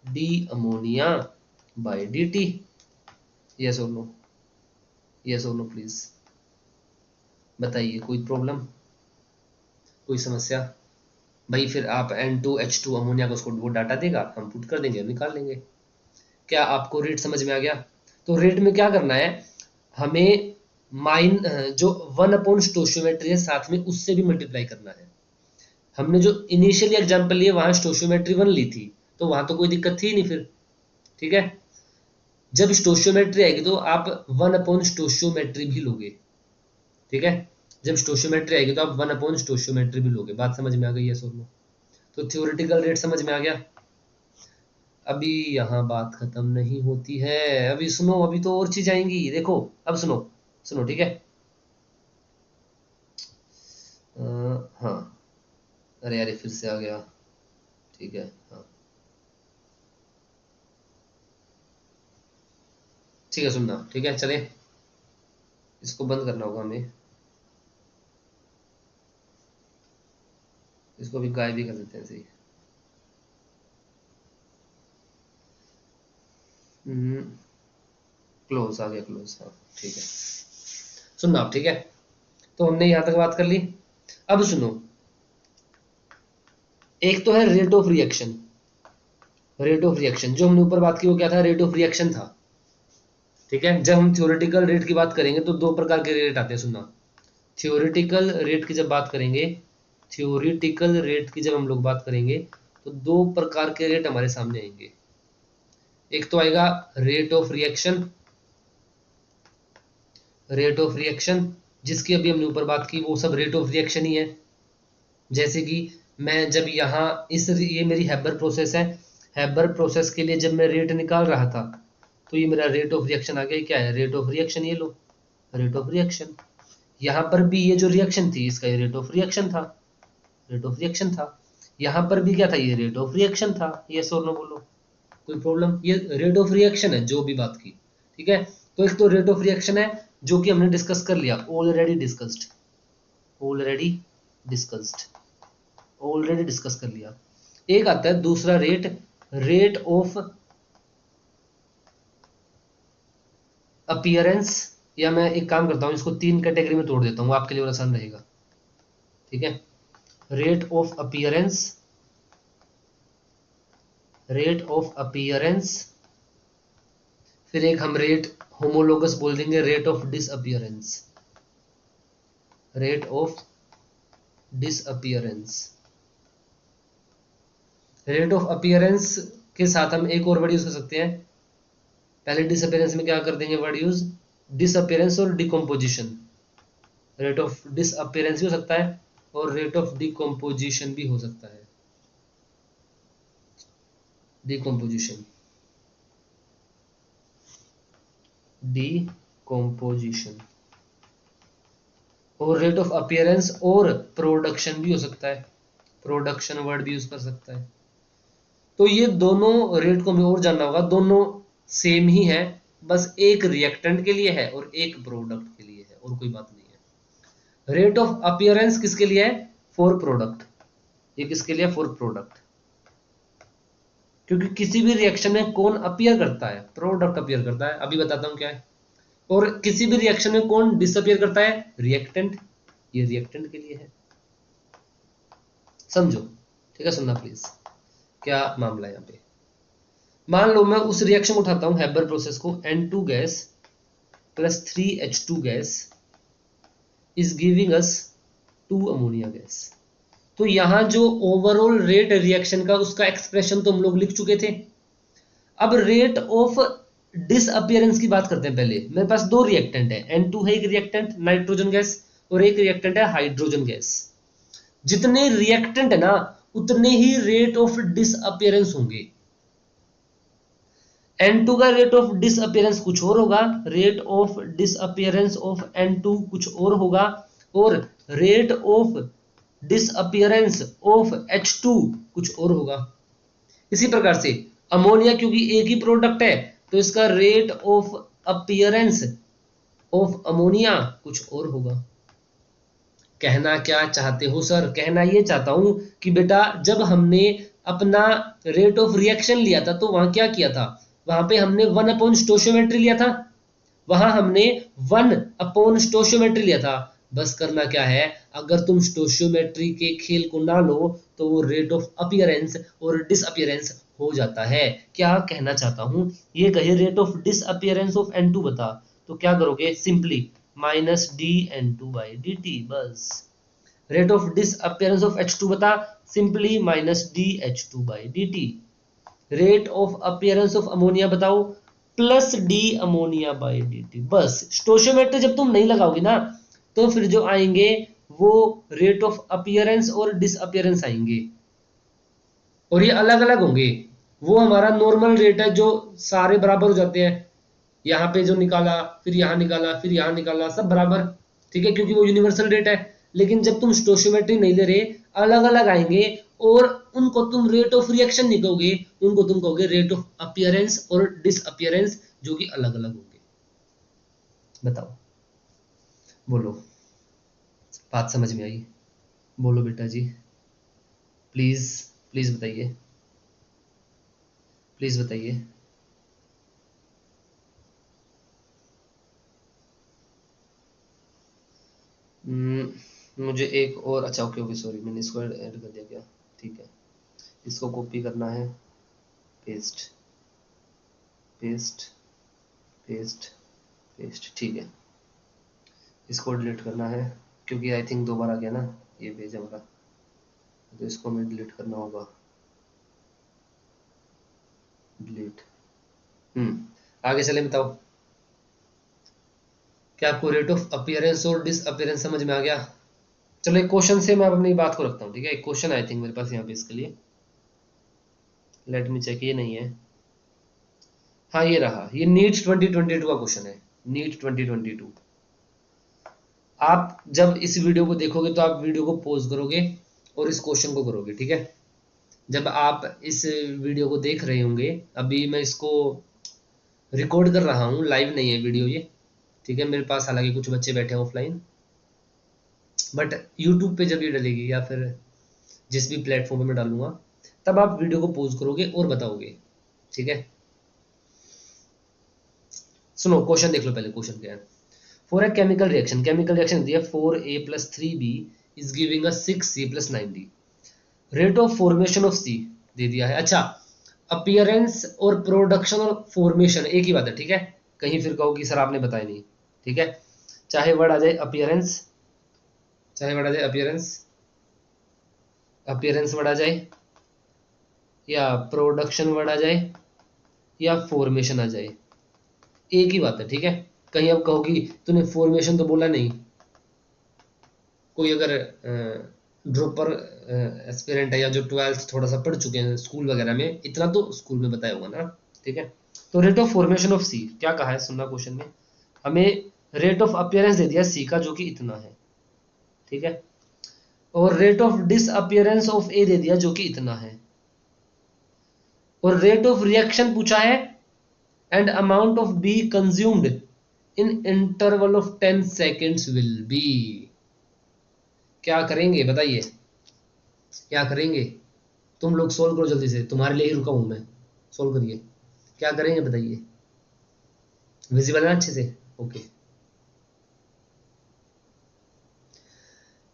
d ammonia by D t. Yes और नो? यस और नो प्लीज, बताइए, कोई प्रॉब्लम, कोई समस्या? भाई फिर आप N2H2 अमोनिया को, उसको वो डाटा देगा, हम पुट कर देंगे, निकाल लेंगे। क्या आपको रेट समझ में आ गया? तो रेट में क्या करना है हमें? जो 1 अपॉन स्टोशियोमेट्री है साथ में उससे भी मल्टीप्लाई करना है। हमने जो इनिशियली एग्जांपल लिए वहां स्टोशियोमेट्री 1 ली थी, तो वहां तो कोई दिक्कत थी नहीं फिर, ठीक है। जब स्टोशियोमेट्री आएगी तो आप 1 अपॉन स्टोशियोमेट्री भी लोगे, ठीक है। जब स्टोशियोमेट्री आएगी तो आप 1 अपॉन स्टोशियोमेट्री भी लोगे। बात समझ में आ गई है सोनू? तो थ्योरेटिकल रेट समझ में आ गया। अभी यहाँ बात खत्म नहीं होती है, अभी सुनो, अभी तो और चीज आएंगी। देखो अब सुनो, सुनो, ठीक है। हाँ, अरे यार फिर से आ गया, ठीक है। हाँ ठीक है, सुनना, ठीक है, चले, इसको बंद करना होगा हमें, इसको भी गायब भी कर देते हैं सही। क्लोज आ गया, क्लोज, हाँ ठीक है। सुनना आप, ठीक है। तो हमने यहां तक बात कर ली। अब सुनो, एक तो है rate of reaction. Rate of reaction जो हमने ऊपर बात की वो क्या था? रेट ऑफ रिएक्शन था, ठीक है। जब हम थ्योरेटिकल रेट की बात करेंगे तो दो प्रकार के रेट आते हैं, सुनना। थ्योरेटिकल रेट की जब बात करेंगे, थ्योरेटिकल रेट की जब हम लोग बात करेंगे तो दो प्रकार के रेट हमारे सामने आएंगे। एक तो आएगा rate of reaction, rate of reaction जिसकी अभी हमने ऊपर बात की वो सब रेट ऑफ रिएक्शन ही है। जैसे कि मैं जब यहाँ ये मेरी हैबर प्रोसेस है, हैबर प्रोसेस के लिए जब मैं रेट निकाल रहा था तो ये मेरा रेट ऑफ रिएक्शन आ गया। क्या है? रेट ऑफ रिएक्शन, ये लो, रेट ऑफ रिएक्शन। यहाँ पर भी ये जो रिएक्शन थी इसका ये रेट ऑफ रिएक्शन था, रेट ऑफ रिएक्शन था। यहाँ पर भी क्या था? ये रेट ऑफ रिएक्शन था। यस और नो बोलो, कोई प्रॉब्लम? ये रेट ऑफ रिएक्शन है जो भी बात की, ठीक है। तो एक तो रेट ऑफ रिएक्शन है जो कि हमने डिस्कस कर लिया, already discussed, already discussed, already discuss कर लिया। एक आता है दूसरा रेट, रेट ऑफ अपीयरेंस, या मैं एक काम करता हूं इसको 3 कैटेगरी में तोड़ देता हूं आपके लिए और आसान रहेगा, ठीक है। Rate of appearance, rate of appearance, फिर एक हम रेट होमोलोगस बोल देंगे, rate of disappearance, rate of disappearance. Rate of appearance के साथ हम एक और वर्ड यूज कर सकते हैं। पहले डिसअपीयरेंस में क्या कर देंगे वर्ड यूज? डिसअपीयरेंस और डिकम्पोजिशन। रेट ऑफ डिसअपीयरेंस भी हो सकता है और रेट ऑफ डिकम्पोजिशन भी हो सकता है, डिकम्पोजिशन, डिकम्पोजिशन। और रेट ऑफ अपीयरेंस और प्रोडक्शन भी हो सकता है, प्रोडक्शन वर्ड भी यूज कर सकता है। तो ये दोनों रेट को हमें और जानना होगा, दोनों सेम ही है, बस एक रिएक्टेंट के लिए है और एक प्रोडक्ट के लिए है, और कोई बात नहीं है। रेट ऑफ अपीयरेंस किसके लिए है? For product. ये किसके लिए? For product. क्योंकि किसी भी रिएक्शन में कौन अपीयर करता है? प्रोडक्ट अपीयर करता है, अभी बताता हूं क्या है। और किसी भी रिएक्शन में कौन डिसअपीयर करता है? रिएक्टेंट। ये रिएक्टेंट के लिए है, समझो, ठीक है। सुनना प्लीज, क्या मामला है यहाँ पे। मान लो मैं उस रिएक्शन को उठाता हूं, हैबर प्रोसेस को, N2 gas plus 3H2 gas is giving us 2 ammonia gas. तो यहां जो ओवरऑल रेट रिएक्शन का उसका एक्सप्रेशन तो हम लोग लिख चुके थे। अब रेट ऑफ डिसअपीयरेंस की बात करते हैं। पहले मेरे पास दो रिएक्टेंट है, N2 है एक रिएक्टेंट नाइट्रोजन गैस, और एक रिएक्टेंट है हाइड्रोजन गैस। जितने रिएक्टेंट है ना उतने ही रेट ऑफ डिसअपीयरेंस होंगे। N2 का रेट ऑफ डिसअपीयरेंस कुछ और होगा, rate of disappearance of N2 कुछ और होगा, और rate of disappearance of H2 कुछ और होगा। इसी प्रकार से अमोनिया, क्योंकि एक ही प्रोडक्ट है तो इसका rate of appearance of ammonia कुछ और होगा। कहना क्या चाहते हो सर? कहना ये चाहता हूं कि बेटा जब हमने अपना रेट ऑफ रिएक्शन लिया था तो वहां क्या किया था? वहां पे हमने 1 अपॉन स्टोशियोमेट्री लिया था, वहां हमने 1 अपॉन स्टोशियोमेट्री लिया था। बस करना क्या है, अगर तुम स्टोशियोमेट्री के खेल को ना लो तो वो रेट ऑफ अपीयरेंस और डिसअपीयरेंस हो जाता है। क्या कहना चाहता हूं, ये कहे rate of disappearance of N2 बता, तो क्या करोगे? सिंपली माइनस dN2/dt, बस। Rate of disappearance of H2 बता, simply minus dH2/dt। Rate of appearance of ammonia बताओ, plus D ammonia by dt, बस। स्टोशियोमेट्री जब तुम नहीं लगाओगे ना, तो फिर जो आएंगे वो रेट ऑफ अपीयरेंस और डिसअपियरेंस आएंगे, और ये अलग अलग होंगे। वो हमारा नॉर्मल रेट है जो सारे बराबर हो जाते हैं, यहाँ पे जो निकाला, फिर यहाँ निकाला, फिर यहाँ निकाला, सब बराबर, ठीक है, क्योंकि वो यूनिवर्सल रेट है। लेकिन जब तुम स्टोशियोमेट्री नहीं ले रहे, अलग अलग आएंगे, और उनको तुम रेट ऑफ रिएक्शन नहीं कहोगे, उनको तुम कहोगे रेट ऑफ अपीयरेंस और डिसअपियरेंस, जो कि अलग अलग होंगे। बताओ, बोलो, बात समझ में आई? बोलो बेटा जी, प्लीज प्लीज बताइए, प्लीज बताइए। मुझे एक और, अच्छा ओके ओके सॉरी, मैंने इसको ऐड कर दिया क्या? ठीक है, इसको कॉपी करना है, पेस्ट पेस्ट पेस्ट पेस्ट, ठीक है। इसको डिलीट करना है, क्योंकि आई थिंक 2 बार आ गया ना ये पेज हमारा, तो इसको हमें डिलीट करना होगा। डिलीट। आगे चले, बताओ, क्या आपको रेट ऑफ अपीयरेंस और डिसअपीयरेंस समझ में आ गया? चलो एक क्वेश्चन से मैं अपनी बात को रखता हूँ, ठीक है। एक क्वेश्चन आई थिंक मेरे पास यहाँ पे इसके लिए, लेट मी चेक, ये नहीं है, हाँ ये रहा, ये नीट 2022 का क्वेश्चन है, नीट 2022। आप जब इस वीडियो को देखोगे तो आप वीडियो को पॉज करोगे और इस क्वेश्चन को करोगे, ठीक है। जब आप इस वीडियो को देख रहे होंगे, अभी मैं इसको रिकॉर्ड कर रहा हूँ, लाइव नहीं है वीडियो ये, ठीक है। मेरे पास हालांकि कुछ बच्चे बैठे हैं ऑफलाइन, बट यूट्यूब पे जब ये डलेगी या फिर जिस भी प्लेटफॉर्म पे मैं डालूंगा, तब आप वीडियो को पॉज करोगे और बताओगे, ठीक है। सुनो क्वेश्चन देख लो, पहले क्वेश्चन क्या है। फॉर अ केमिकल रिएक्शन दिया 4A + 3B is giving a 6C + 9D। Rate of formation of C दे दिया है। अच्छा, अपीयरेंस और प्रोडक्शन और फॉर्मेशन एक ही बात है, ठीक है। कहीं फिर कहो कि सर आपने बताया नहीं, ठीक है। चाहे वर्ड आ जाए अपीयरेंस, चाहे वर्ड आ जाए अपीयरेंस, अपीयरेंस वर्ड आ जाए, या प्रोडक्शन वर्ड आ जाए, या फॉर्मेशन आ जाए, एक ही बात है, ठीक है। कहीं अब कहो कि तूने फॉर्मेशन तो बोला नहीं, कोई अगर ड्रॉपर एस्पिरेंट है, या जो 12th थोड़ा सा पढ़ चुके हैं स्कूल वगैरह में, इतना तो स्कूल में बताया होगा ना, ठीक है। तो रेट ऑफ फॉर्मेशन ऑफ सी क्या कहा है, सुनना क्वेश्चन में। हमें रेट ऑफ अपीयरेंस दे दिया सी का, जो कि इतना है, ठीक है। और रेट ऑफ डिसअपियरेंस ऑफ ए दे दिया, जो कि इतना है। और रेट ऑफ रिएक्शन पूछा है, and amount of be consumed in interval of 10 seconds will be. क्या करेंगे बताइए, क्या करेंगे? तुम लोग सोल्व करो जल्दी से, तुम्हारे लिए ही रुका हूं मैं, सोल्व करिए। क्या करेंगे बताइए, विजिबल है अच्छे से? ओके,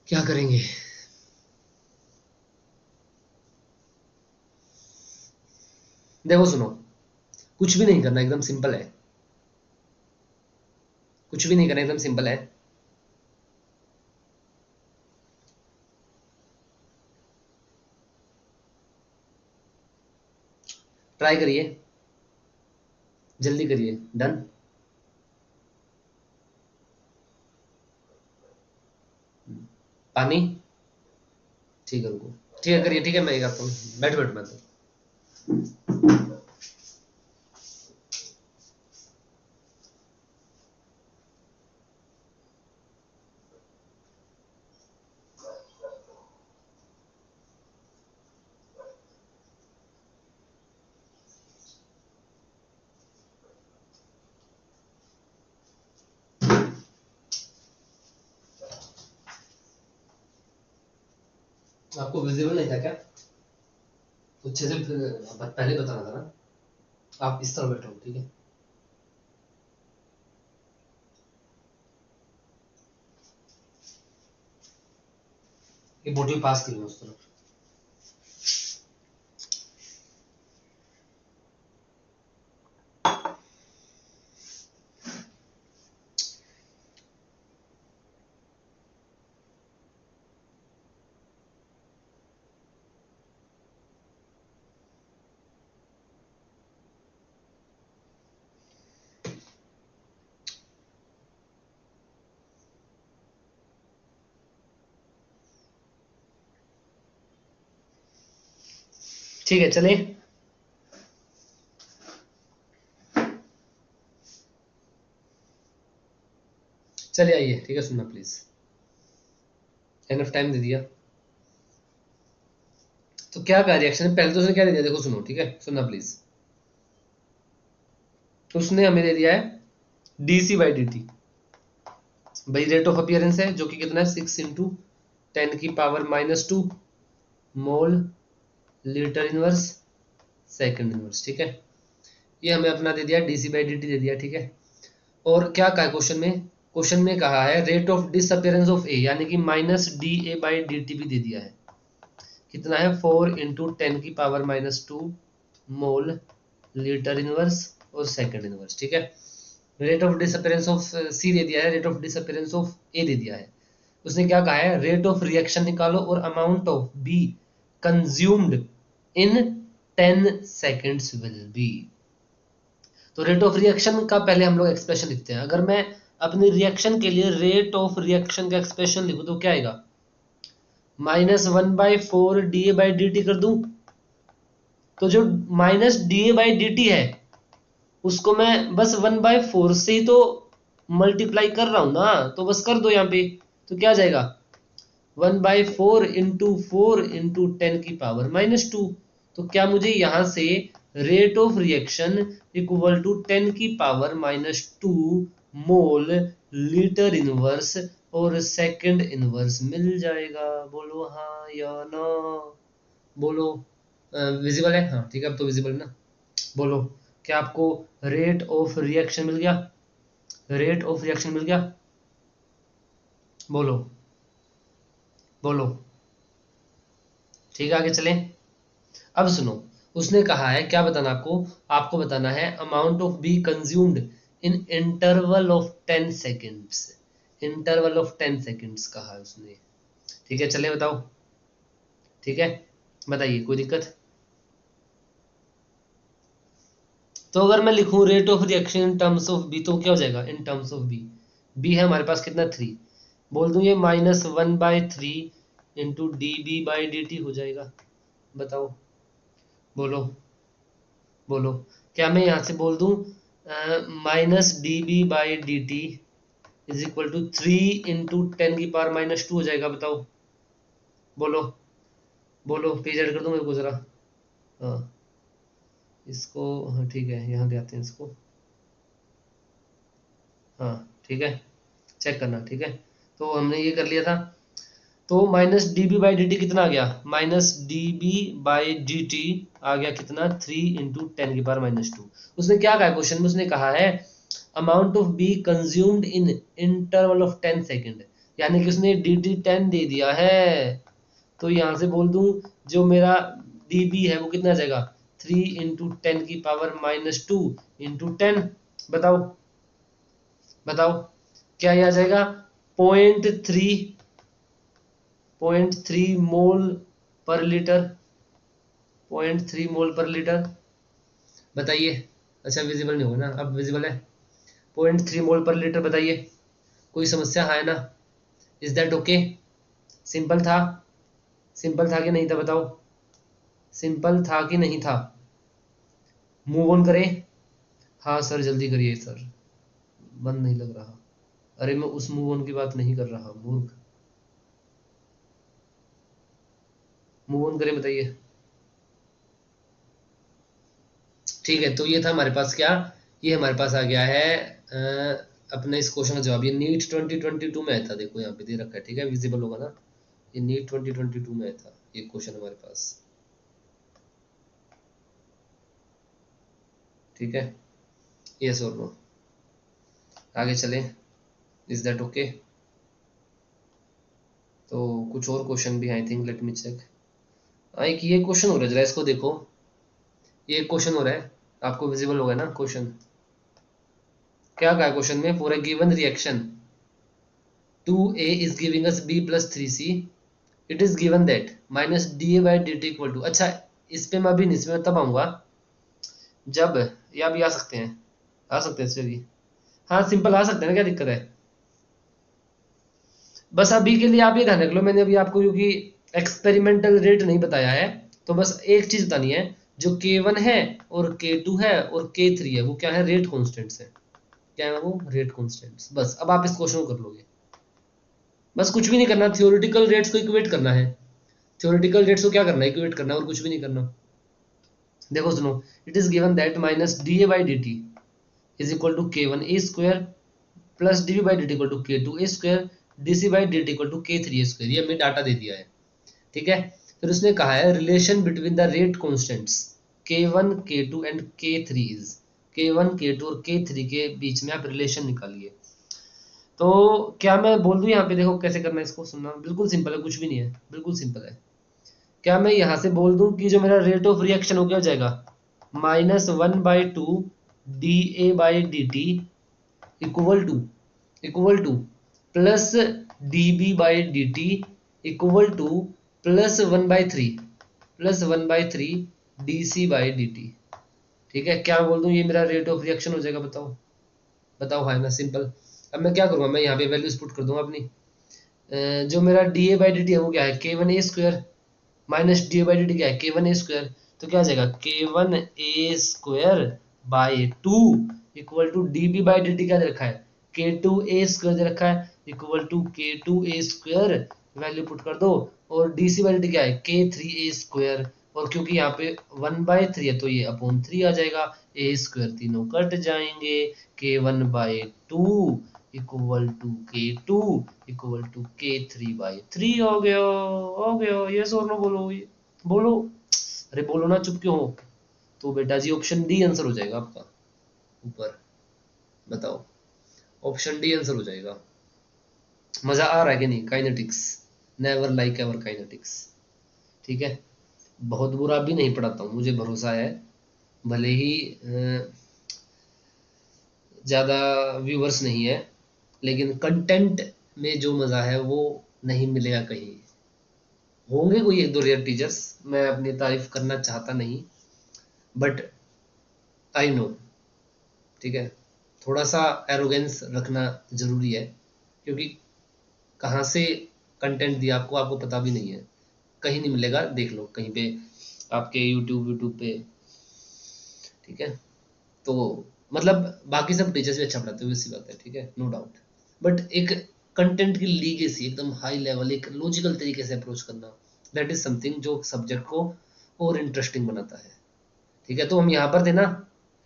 क्या करेंगे? देखो सुनो, कुछ भी नहीं करना, एकदम सिंपल है, कुछ भी नहीं करना, एकदम सिंपल है। ट्राई करिए, जल्दी करिए, डन। पानी, ठीक है रुको, ठीक है करिए, ठीक है, मैं ये करता हूँ, बैठ बैठ मैं तो। आपको विजिबल नहीं था क्या? अच्छे से पहले बताना था ना। आप इस तरह बैठो, ठीक है। ये बोतल पास करिए उस तरफ। ठीक है चले, चलिए आइए, ठीक है सुनना प्लीज, एनफ टाइम दे दिया। तो क्या कहा रिएक्शन, पहले तो उसने क्या दे दिया, देखो सुनो, ठीक है सुनना प्लीज। उसने हमें दे दिया है डीसी बाई डी टी, भाई रेट ऑफ अपीयरेंस है जो कि कितना है 6 into 10⁻⁻² mole litre inverse second inverse, ठीक है। ये हमें अपना दे दिया डीसी बाई डी टी दे दिया, ठीक है। और क्या कहा है क्वेश्चन में, क्वेश्चन में कहा है रेट ऑफ डिसअपियरेंस ऑफ ए, यानी कि minus D A by D T भी दे दिया है, कितना है 4 इंटू 10⁻⁻² मोल लीटर इनवर्स और सेकंड इनवर्स, ठीक है। Rate of disappearance of C दे दिया है, रेट ऑफ डिसअपियरेंस ऑफ ए दे दिया है। उसने क्या कहा है, रेट ऑफ रिएक्शन निकालो और amount of be consumed in 10 seconds will be. तो रेट ऑफ रिएक्शन का पहले हम लोग एक्सप्रेशन लिखते हैं। अगर मैं अपनी रिएक्शन के लिए रेट ऑफ रिएक्शन का एक्सप्रेशन लिखूं तो क्या आएगा, -1/4 D A by D T कर दूं, तो जो minus D A by D T है उसको मैं बस 1/4 से ही तो मल्टीप्लाई कर रहा हूं ना, तो बस कर दो यहाँ पे, तो क्या आ जाएगा 1/4 इंटू 4 इंटू 10⁻⁻²। तो क्या मुझे यहां से rate of reaction equal to 10⁻⁻² mole litre inverse और सेकंड इनवर्स मिल जाएगा। बोलो हाँ या ना, बोलो विजिबल है, हाँ ठीक है अब तो विजिबल है ना। बोलो क्या आपको रेट ऑफ रिएक्शन मिल गया, रेट ऑफ रिएक्शन मिल गया, बोलो बोलो, ठीक है आगे चलें। अब सुनो, उसने कहा है क्या बताना आपको, आपको बताना है amount of be consumed in interval of 10 seconds, interval of 10 seconds कहा है उसने, ठीक है चले बताओ, ठीक है बताइए कोई दिक्कत। तो अगर मैं लिखूं rate of reaction in terms of B तो क्या हो जाएगा, in terms of B, B है हमारे पास कितना 3, बोल दूं ये -1/3 into d B by D t हो जाएगा, बताओ बोलो बोलो। क्या मैं यहां से बोल दूं -db/dt is equal to 3 into 10⁻⁻² हो जाएगा, बताओ बोलो बोलो, पेज ऐड कर दूं मेरे को जरा, हाँ इसको, हाँ ठीक है यहाँ ले आते हैं इसको, हाँ ठीक है चेक करना, ठीक है तो हमने ये कर लिया था। तो -db/dt कितना आ गया, -db/dt आ गया कितना 3 इंटू 10⁻⁻²। उसने क्या कहा क्वेश्चन में, उसने कहा है amount of be consumed in interval of 10 second, यानी कि उसने dt 10 दे दिया है, तो यहां से बोल दूं जो मेरा db है वो कितना आ जाएगा 3 इंटू 10⁻⁻² इंटू 10, बताओ बताओ क्या ये आ जाएगा 0.3 मोल पर लीटर, 0.3 मोल पर लीटर, बताइए। अच्छा विजिबल नहीं होगा ना, अब विजिबल है 0.3 मोल पर लीटर, बताइए कोई समस्या है ना, इज दैट ओके, सिंपल था, सिंपल था कि नहीं था बताओ, सिंपल था कि नहीं था, मूव ऑन करें, हाँ सर जल्दी करिए सर, मन नहीं लग रहा, अरे मैं उस मूव ऑन की बात नहीं कर रहा मूर्ख, मूव ऑन करें बताइए। ठीक है तो ये था हमारे पास क्या, ये हमारे पास आ गया है अपने इस क्वेश्चन का जवाब, ये नीट 2022 में आया था, देखो यहाँ पे दे रखा है, ठीक है विजिबल होगा ना, ये नीट 2022 में आया था ये क्वेश्चन हमारे पास, ठीक है यस और नो, आगे चलें, इज दैट ओके। तो कुछ और क्वेश्चन भी I think, let me check, एक ये क्वेश्चन हो रहा है जरा इसको देखो, ये क्वेश्चन हो रहा है आपको विजिबल होगा ना क्वेश्चन, क्या कहा है क्वेश्चन में, for a given reaction 2a is giving us b plus 3c, it is given that -da/dt equal to, अच्छा इस पे मैं अभी नहीं, इसमें तब आऊंगा जब, या भी आ सकते हैं, आ सकते हैं इससे भी, हाँ सिंपल आ सकते हैं ना, क्या दिक्कत है, बस अभी के लिए आप ये ध्यान रख लो, मैंने अभी आपको क्योंकि एक्सपेरिमेंटल रेट नहीं बताया है, तो बस एक चीज बतानी है, जो K1 है और K2 है और K3 है वो क्या है, रेट कॉन्स्टेंट्स है। क्या है वो, रेट कॉन्स्टेंट्स। बस अब आप इस क्वेश्चन को कर लोगे, बस कुछ भी नहीं करना, थ्योरेटिकल रेट्स को इक्वेट करना है। थ्योरेटिकल रेट्स को क्या करना है, इक्वेट करना है, और कुछ भी नहीं करना। देखो सुनो, it is given that minus D A by D t is equal to K1 A square plus D B by D t equal to K2 A square d C by D t equal to K3 A square. ये हमें data दे दिया है, ठीक है। फिर उसने कहा है relation between the rate constants K1 K2 and K3 is, K1 K2 और K3 के बीच में आप रिलेशन निकालिए। तो क्या मैं बोल दूं यहाँ पे, देखो कैसे करना है इसको, सुनना बिल्कुल सिंपल है, कुछ भी नहीं है, बिल्कुल सिंपल है। क्या मैं यहाँ से बोल दूं कि जो मेरा रेट ऑफ रिएक्शन हो क्या हो जाएगा, -1/2 d A by D t equal to plus D B by D t equal to +1/3 d C by D t. ठीक है, क्या बोल दूं, ये मेरा रेट ऑफ रिएक्शन हो जाएगा। बताओ बताओ, है ना सिंपल। अब मैं क्या करूंगा, मैं यहाँ पे वैल्यूज पुट कर दूंगा अपनी। जो मेरा D A by D T है वो क्या है, K1 A square minus D A by D t क्या है, K1 ए स्क्वायर। तो क्या आ जाएगा, K1 A square by 2 equal to d B by D t क्या दे रखा है, K2 ए स्क्वायर दे रखा है equal to K2 A square, value put कर दो। और d C by D t क्या है, K3 ए स्क्वायर। और क्योंकि यहाँ पे 1/3 है तो ये अपॉन 3 आ जाएगा, ए स्क्वायर तीनों कट जाएंगे, K1/2 equal to K2 equal to K3/3 हो गया। यस और नो बोलो, ये बोलो, अरे बोलो ना, चुप क्यों हो। तो बेटा जी ऑप्शन डी आंसर हो जाएगा आपका ऊपर। बताओ, ऑप्शन डी आंसर हो जाएगा। मजा आ रहा है कि नहीं, kinetics, never like ever kinetics. ठीक है, बहुत बुरा भी नहीं पढ़ाता हूँ, मुझे भरोसा है। भले ही ज़्यादा व्यूवर्स नहीं है, लेकिन कंटेंट में जो मज़ा है वो नहीं मिलेगा कहीं। होंगे कोई एक दो रेयर टीचर्स, मैं अपनी तारीफ करना चाहता नहीं, बट आई नो, ठीक है, थोड़ा सा एरोगेंस रखना ज़रूरी है, क्योंकि कहाँ से कंटेंट दिया आपको, आपको पता भी नहीं है, कहीं नहीं मिलेगा, देख लो कहीं पे आपके यूट्यूब पे। ठीक है, तो मतलब बाकी सब टीचर्स भी अच्छा पढ़ाते हुए सी बात है, ठीक है, नो डाउट। बट एक कंटेंट की लीगेसी एकदम हाई लेवल, एक लॉजिकल तरीके से अप्रोच करना, दैट इज समथिंग जो सब्जेक्ट को और इंटरेस्टिंग बनाता है। ठीक है, तो हम यहाँ पर थे ना,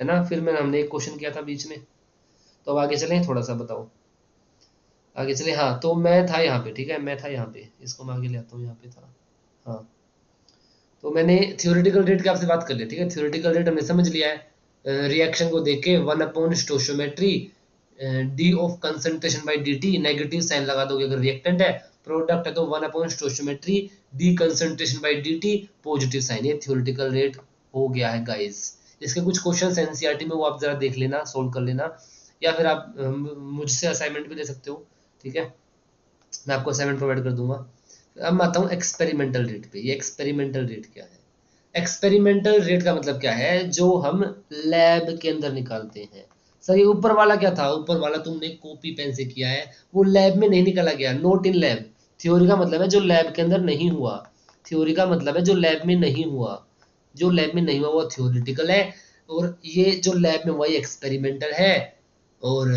है ना, फिर मैं हमने एक क्वेश्चन किया था बीच में, तो अब आगे चलें थोड़ा सा, बताओ आगे चले। हाँ, तो मैं था यहाँ पे, ठीक है, मैं था यहाँ पे, इसको मैं आगे ले आता हूँ, यहाँ पे था। हाँ, तो मैंने थ्योरेटिकल रेट की आपसे बात कर ली, ठीक है, थ्योरेटिकल रेट हमने समझ लिया है, रिएक्शन को देख के 1 stoichiometry d of concentration by D t, negative sign लगा दोगे अगर रिएक्टेंट है, प्रोडक्ट है तो 1 stoichiometry d concentration by D t, positive sign. ये थ्योरेटिकल रेट हो गया है गाइस। इसके कुछ क्वेश्चन एनसीईआरटी में वो आप जरा देख लेना, सोल्व कर लेना, या फिर आप मुझसे असाइनमेंट भी ले सकते हो। ठीक है, मैं आपको असाइनमेंट प्रोवाइड कर दूंगा। अब मैं आता हूँ एक्सपेरिमेंटल रेट पे। ये एक्सपेरिमेंटल रेट क्या है, एक्सपेरिमेंटल रेट का मतलब क्या है, जो हम लैब के अंदर निकालते हैं। सर ये ऊपर वाला क्या था, ऊपर वाला तुमने कॉपी पेन से किया है, वो लैब में नहीं निकाला गया, नोट इन लैब। थ्योरी का मतलब है जो लैब के अंदर नहीं हुआ, थ्योरी का मतलब है जो लैब में नहीं हुआ, जो लैब में नहीं हुआ वो थ्योरेटिकल है, और ये जो लैब में हुआ ये एक्सपेरिमेंटल है। और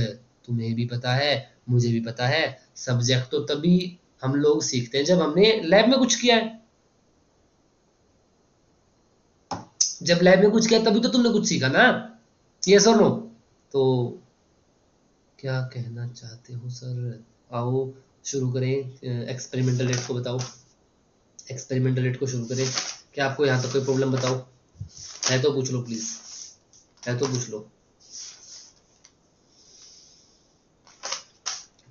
तुम्हें भी पता है, मुझे भी पता है, सब्जेक्ट तो तभी हम लोग सीखते हैं जब हमने लैब में कुछ किया है। जब लैब में कुछ किया तभी तो तुमने कुछ सीखा ना, यस और नो। तो क्या कहना चाहते हो सर, आओ शुरू करें, एक्सपेरिमेंटल रेट को बताओ, एक्सपेरिमेंटल रेट को शुरू करें। क्या आपको यहाँ तक कोई प्रॉब्लम, बताओ, है तो पूछ लो प्लीज, है तो पूछ लो।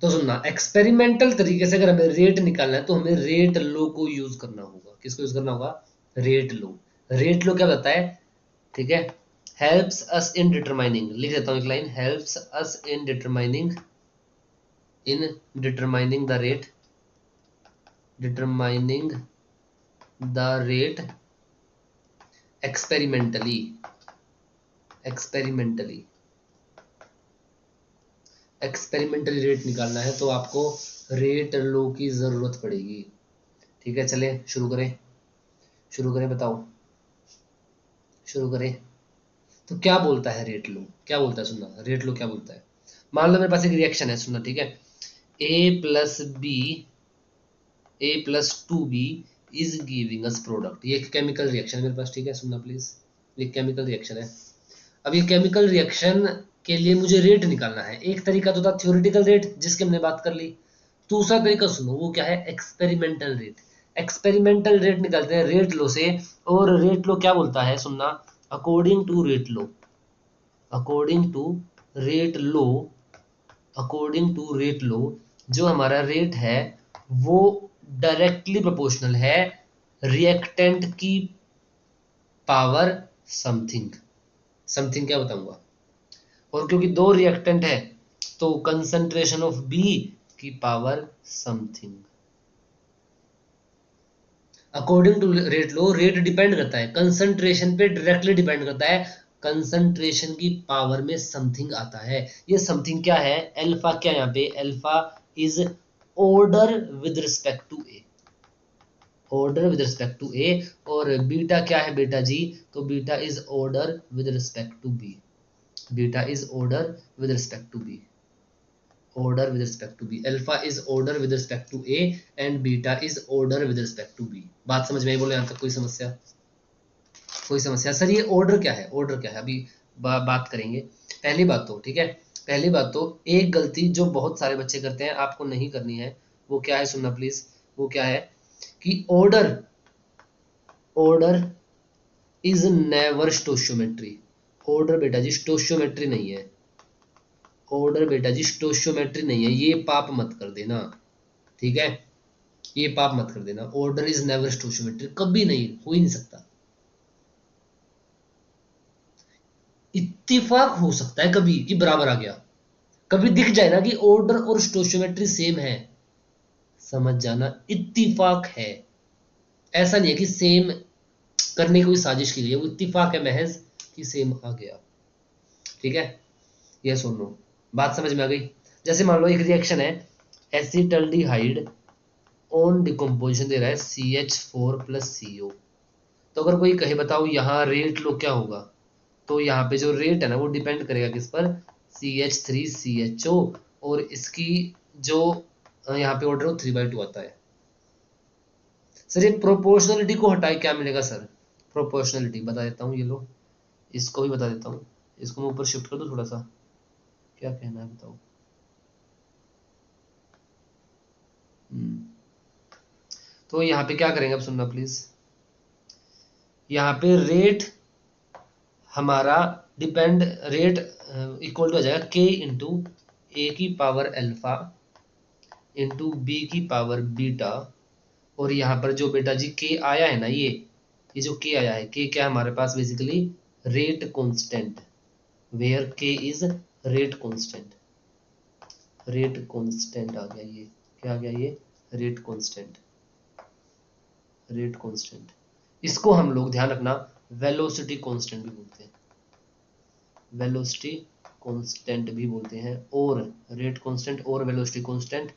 तो सुनना, एक्सपेरिमेंटल तरीके से अगर हमें रेट निकालना है तो हमें रेट लो को यूज करना होगा। किसको यूज करना होगा, रेट लो। रेट लो क्या बताता है, ठीक है, हेल्प्स अस इन डिटरमाइनिंग, लिख देता हूँ एक line, helps us in determining the rate, determining the rate experimentally rate निकालना है तो आपको रेट लो की जरूरत पड़ेगी। ठीक है, चले शुरू करें। शुरू करें, बताओ, शुरू करें। तो क्या बोलता है रेट लो, क्या बोलता है, सुनना, रेट लो क्या बोलता है। मान लो मेरे पास एक रिएक्शन है, सुनना, ठीक है। A+B, A+2B is giving us product. ये एक केमिकल रिएक्शन है मेरे पास, ठीक है, सुनना प्लीज। ये केमिकल रिएक्शन है। अब ये केमिकल रिएक्शन के लिए मुझे रेट निकालना है। एक तरीका तो था थ्योरेटिकल रेट, जिसकी हमने बात कर ली। दूसरा तरीका सुनो, वो क्या है, एक्सपेरिमेंटल रेट। एक्सपेरिमेंटल रेट निकालते हैं रेट लो से। और रेट लो क्या बोलता है, सुनना, according to rate law, according to rate law, according to rate law, जो हमारा रेट है वो डायरेक्टली प्रोपोर्शनल है रिएक्टेंट की पावर समथिंग। समथिंग क्या बताऊंगा। और क्योंकि दो रिएक्टेंट है तो कंसंट्रेशन ऑफ बी की power something. According to rate law, rate depend करता है कंसंट्रेशन पे, डायरेक्टली डिपेंड करता है। कंसंट्रेशन की पावर में समथिंग आता है। ये समथिंग क्या है, अल्फा, क्या यहाँ पे alpha is order with respect to A, order with respect to A. और बीटा क्या है बेटा जी, तो beta is order with respect to B, beta is order with respect to B, order with respect to b. Alpha is order with respect to a and beta is order with respect to b. बात समझ में आई, बोलो यहाँ तक कोई समस्या, कोई समस्या। सर ये ऑर्डर क्या है, ऑर्डर क्या है, अभी बात करेंगे। पहली बात तो, ठीक है, पहली बात तो एक गलती जो बहुत सारे बच्चे करते हैं, आपको नहीं करनी है, वो क्या है, सुनना प्लीज। वो क्या है कि order, order is never stoichiometry. Order बेटा जी स्टोशियोमेट्री नहीं है, ऑर्डर बेटा जी स्टोशियोमेट्री नहीं है, ये पाप मत कर देना, ठीक है, ये पाप मत कर देना। ऑर्डर इज नेवर स्टोशियोमेट्री, कभी नहीं, हो ही नहीं सकता। इत्तेफाक हो सकता है कभी कि बराबर आ गया, कभी दिख जाए ना कि ऑर्डर और स्टोशियोमेट्री सेम है, समझ जाना, इत्तेफाक है। ऐसा नहीं है कि सेम करने की कोई साजिश की गई है, वो इत्तेफाक है महज कि सेम आ गया, ठीक है। ये सुन लो, बात समझ में आ गई। जैसे मान लो एक रिएक्शन है, एसिटल्डिहाइड ऑन डिकम्पोजिशन दे रहा है CH4+CO। तो अगर कोई कहे बताओ यहाँ रेट लो क्या होगा, तो यहाँ पे जो रेट है ना वो डिपेंड करेगा किस पर, CH3CHO, और इसकी जो यहाँ पे ऑर्डर 3/2 आता है। सर ये प्रोपोर्शनलिटी को हटाए क्या मिलेगा सर, प्रोपोर्शनलिटी बता देता हूँ, ये लो, इसको भी बता देता हूँ, इसको मैं ऊपर शिफ्ट कर दूँ थोड़ा सा, क्या कहना है बताओ। तो यहाँ पे क्या करेंगे, अब सुनना प्लीज। यहाँ पे रेट हमारा डिपेंड, रेट इक्वल टू आ जाएगा K इंटू ए की पावर अल्फा इंटू बी की पावर बीटा। और यहाँ पर जो बेटा जी K आया है ना, ये जो K आया है, K क्या है हमारे पास basically rate constant, where K is rate constant, rate constant आ गया, ये क्या आ गया, ये रेट कांस्टेंट, रेट कांस्टेंट। इसको हम लोग ध्यान रखना वेलोसिटी कांस्टेंट भी बोलते हैं, वेलोसिटी कांस्टेंट भी बोलते हैं, और रेट कांस्टेंट और वेलोसिटी कांस्टेंट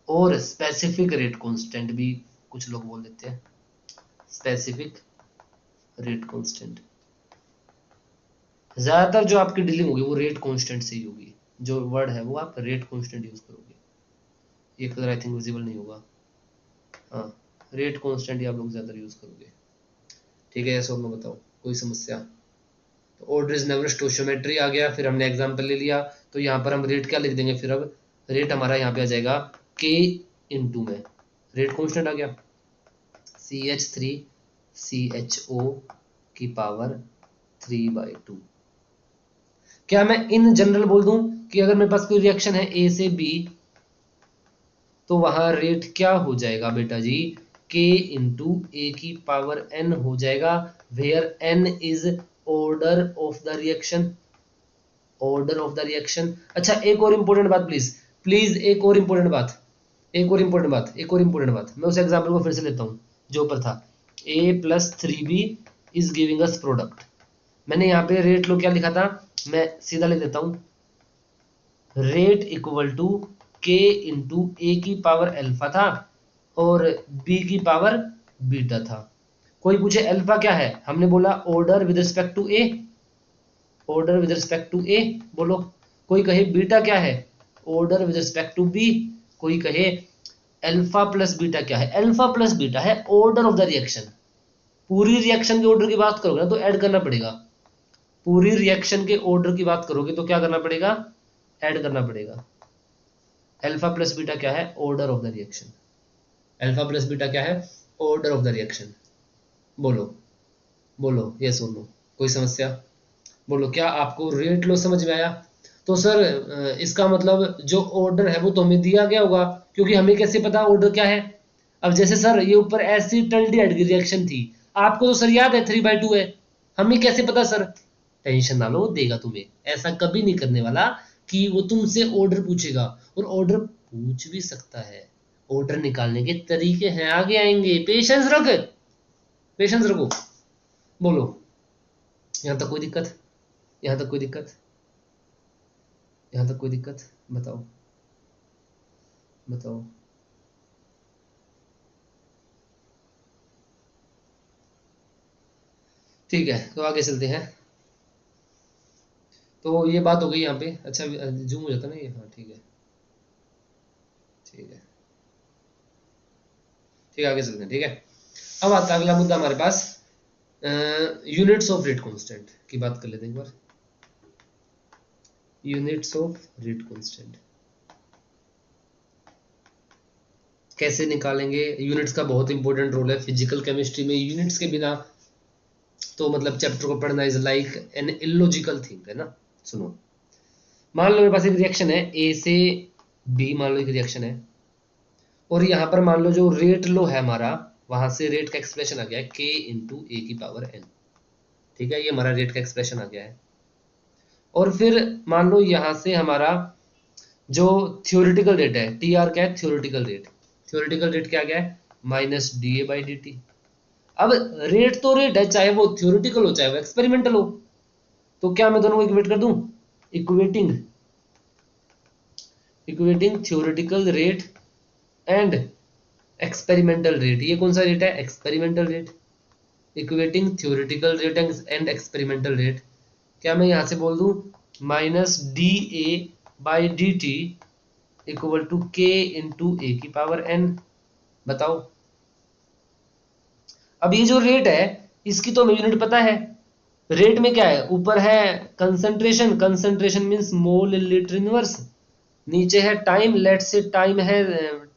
और स्पेसिफिक रेट कांस्टेंट भी कुछ लोग बोल देते हैं, स्पेसिफिक रेट कांस्टेंट। ज्यादातर जो आपकी डीलिंग होगी वो रेट कांस्टेंट से ही होगी, जो वर्ड है वो आप रेट कांस्टेंट यूज करोगे। ये कलर आई थिंक विजिबल नहीं होगा, हाँ, रेट कांस्टेंट ही आप लोग ज्यादा यूज करोगे, ठीक है। ऐसा और बताओ कोई समस्या। तो ऑर्डर इज नेवर स्टोशियोमेट्री आ गया, फिर हमने एग्जांपल ले लिया, तो यहाँ पर हम रेट क्या लिख देंगे, फिर अब रेट हमारा यहाँ पे आ जाएगा K इंटू में रेट कांस्टेंट आ गया CH3CHO की पावर 3/2। क्या मैं इन जनरल बोल दूं कि अगर मेरे पास कोई रिएक्शन है A से B, तो वहां रेट क्या हो जाएगा बेटा जी, K इंटू ए की पावर N हो जाएगा, where N is order of the reaction, order of the reaction. अच्छा एक और इंपॉर्टेंट बात प्लीज, प्लीज एक और इंपॉर्टेंट बात, एक और इंपॉर्टेंट बात, एक और इंपॉर्टेंट बात, मैं उस एग्जांपल को फिर से लेता हूं जो ऊपर था, A+3B is giving us product. मैंने यहाँ पे रेट लो क्या लिखा था, मैं सीधा लिख देता हूं, rate equal to K into A की पावर अल्फा था और B की पावर बीटा था। कोई पूछे अल्फा क्या है, हमने बोला order with respect to A, order with respect to A, बोलो। कोई कहे बीटा क्या है, order with respect to B. कोई कहे अल्फा प्लस बीटा क्या है, अल्फा प्लस बीटा है ऑर्डर ऑफ द रिएक्शन। पूरी रिएक्शन के ऑर्डर की बात करोगे ना तो ऐड करना पड़ेगा, पूरी रिएक्शन के ऑर्डर की बात करोगे तो क्या करना पड़ेगा, ऐड करना पड़ेगा। अल्फा प्लस बीटा क्या है, order of the reaction. Alpha plus beta क्या है, ऑर्डर ऑफ द रिएक्शन। बोलो बोलो, यस और नो, कोई समस्या? बोलो, क्या आपको रेट लॉ समझ में आया? तो सर इसका मतलब जो ऑर्डर है वो तो हमें दिया गया होगा, क्योंकि हमें कैसे पता ऑर्डर क्या है? अब जैसे सर ये ऊपर एसिटल्डिहाइड की रिएक्शन थी, आपको तो सर याद है 3/2 है, हमें कैसे पता सर? टेंशन ना लो, देगा तुम्हें, ऐसा कभी नहीं करने वाला कि वो तुमसे ऑर्डर पूछेगा, और ऑर्डर पूछ भी सकता है, ऑर्डर निकालने के तरीके हैं, आगे आएंगे, पेशेंस रख, पेशेंस रखो। बोलो, यहां तक कोई दिक्कत? यहां तक कोई दिक्कत? यहां तक कोई दिक्कत? बताओ बताओ। ठीक है, तो आगे चलते हैं। तो ये बात हो गई यहाँ पे, अच्छा जूम हो जाता ना ये, हाँ ठीक है ठीक है ठीक है, आगे चलते हैं। ठीक है, अब आता है अगला मुद्दा हमारे पास, यूनिट्स ऑफ रेट कांस्टेंट की बात कर लेते हैं एक बार। यूनिट्स ऑफ रेट कांस्टेंट कैसे निकालेंगे? यूनिट्स का बहुत इंपॉर्टेंट रोल है फिजिकल केमिस्ट्री में, यूनिट्स के बिना तो मतलब चैप्टर को पढ़ना is like an illogical thing, है ना। सुनो, मान लो मेरे पास एक रिएक्शन है, ए से बी, मान लो एक रिएक्शन है, और यहाँ पर मान लो जो रेट लो है हमारा, वहां से रेट का एक्सप्रेशन आ गया है k इंटू ए की पावर n। ठीक है, ये हमारा रेट का एक्सप्रेशन आ गया है। और फिर मान लो यहाँ से हमारा जो थ्योरेटिकल रेट है, टी आर क्या है, थ्योरेटिकल रेट, थ्योरेटिकल रेट क्या गया है, minus D A by D t. अब रेट तो रेट है, चाहे वो थ्योरेटिकल हो चाहे वो एक्सपेरिमेंटल हो, तो क्या मैं दोनों को इक्वेट कर दूं, equating, equating theoretical rate and experimental rate. ये कौन सा रेट है, experimental rate. Equating theoretical rate and experimental rate, क्या मैं यहां से बोल दूं minus D A by D t equal to k into A की पावर एन। बताओ, अब ये जो रेट है इसकी तो हमें यूनिट पता है, रेट में क्या है, ऊपर है कंसंट्रेशन, कंसंट्रेशन मींस मोल लीटर इनवर्स, नीचे है टाइम, लेट से टाइम है,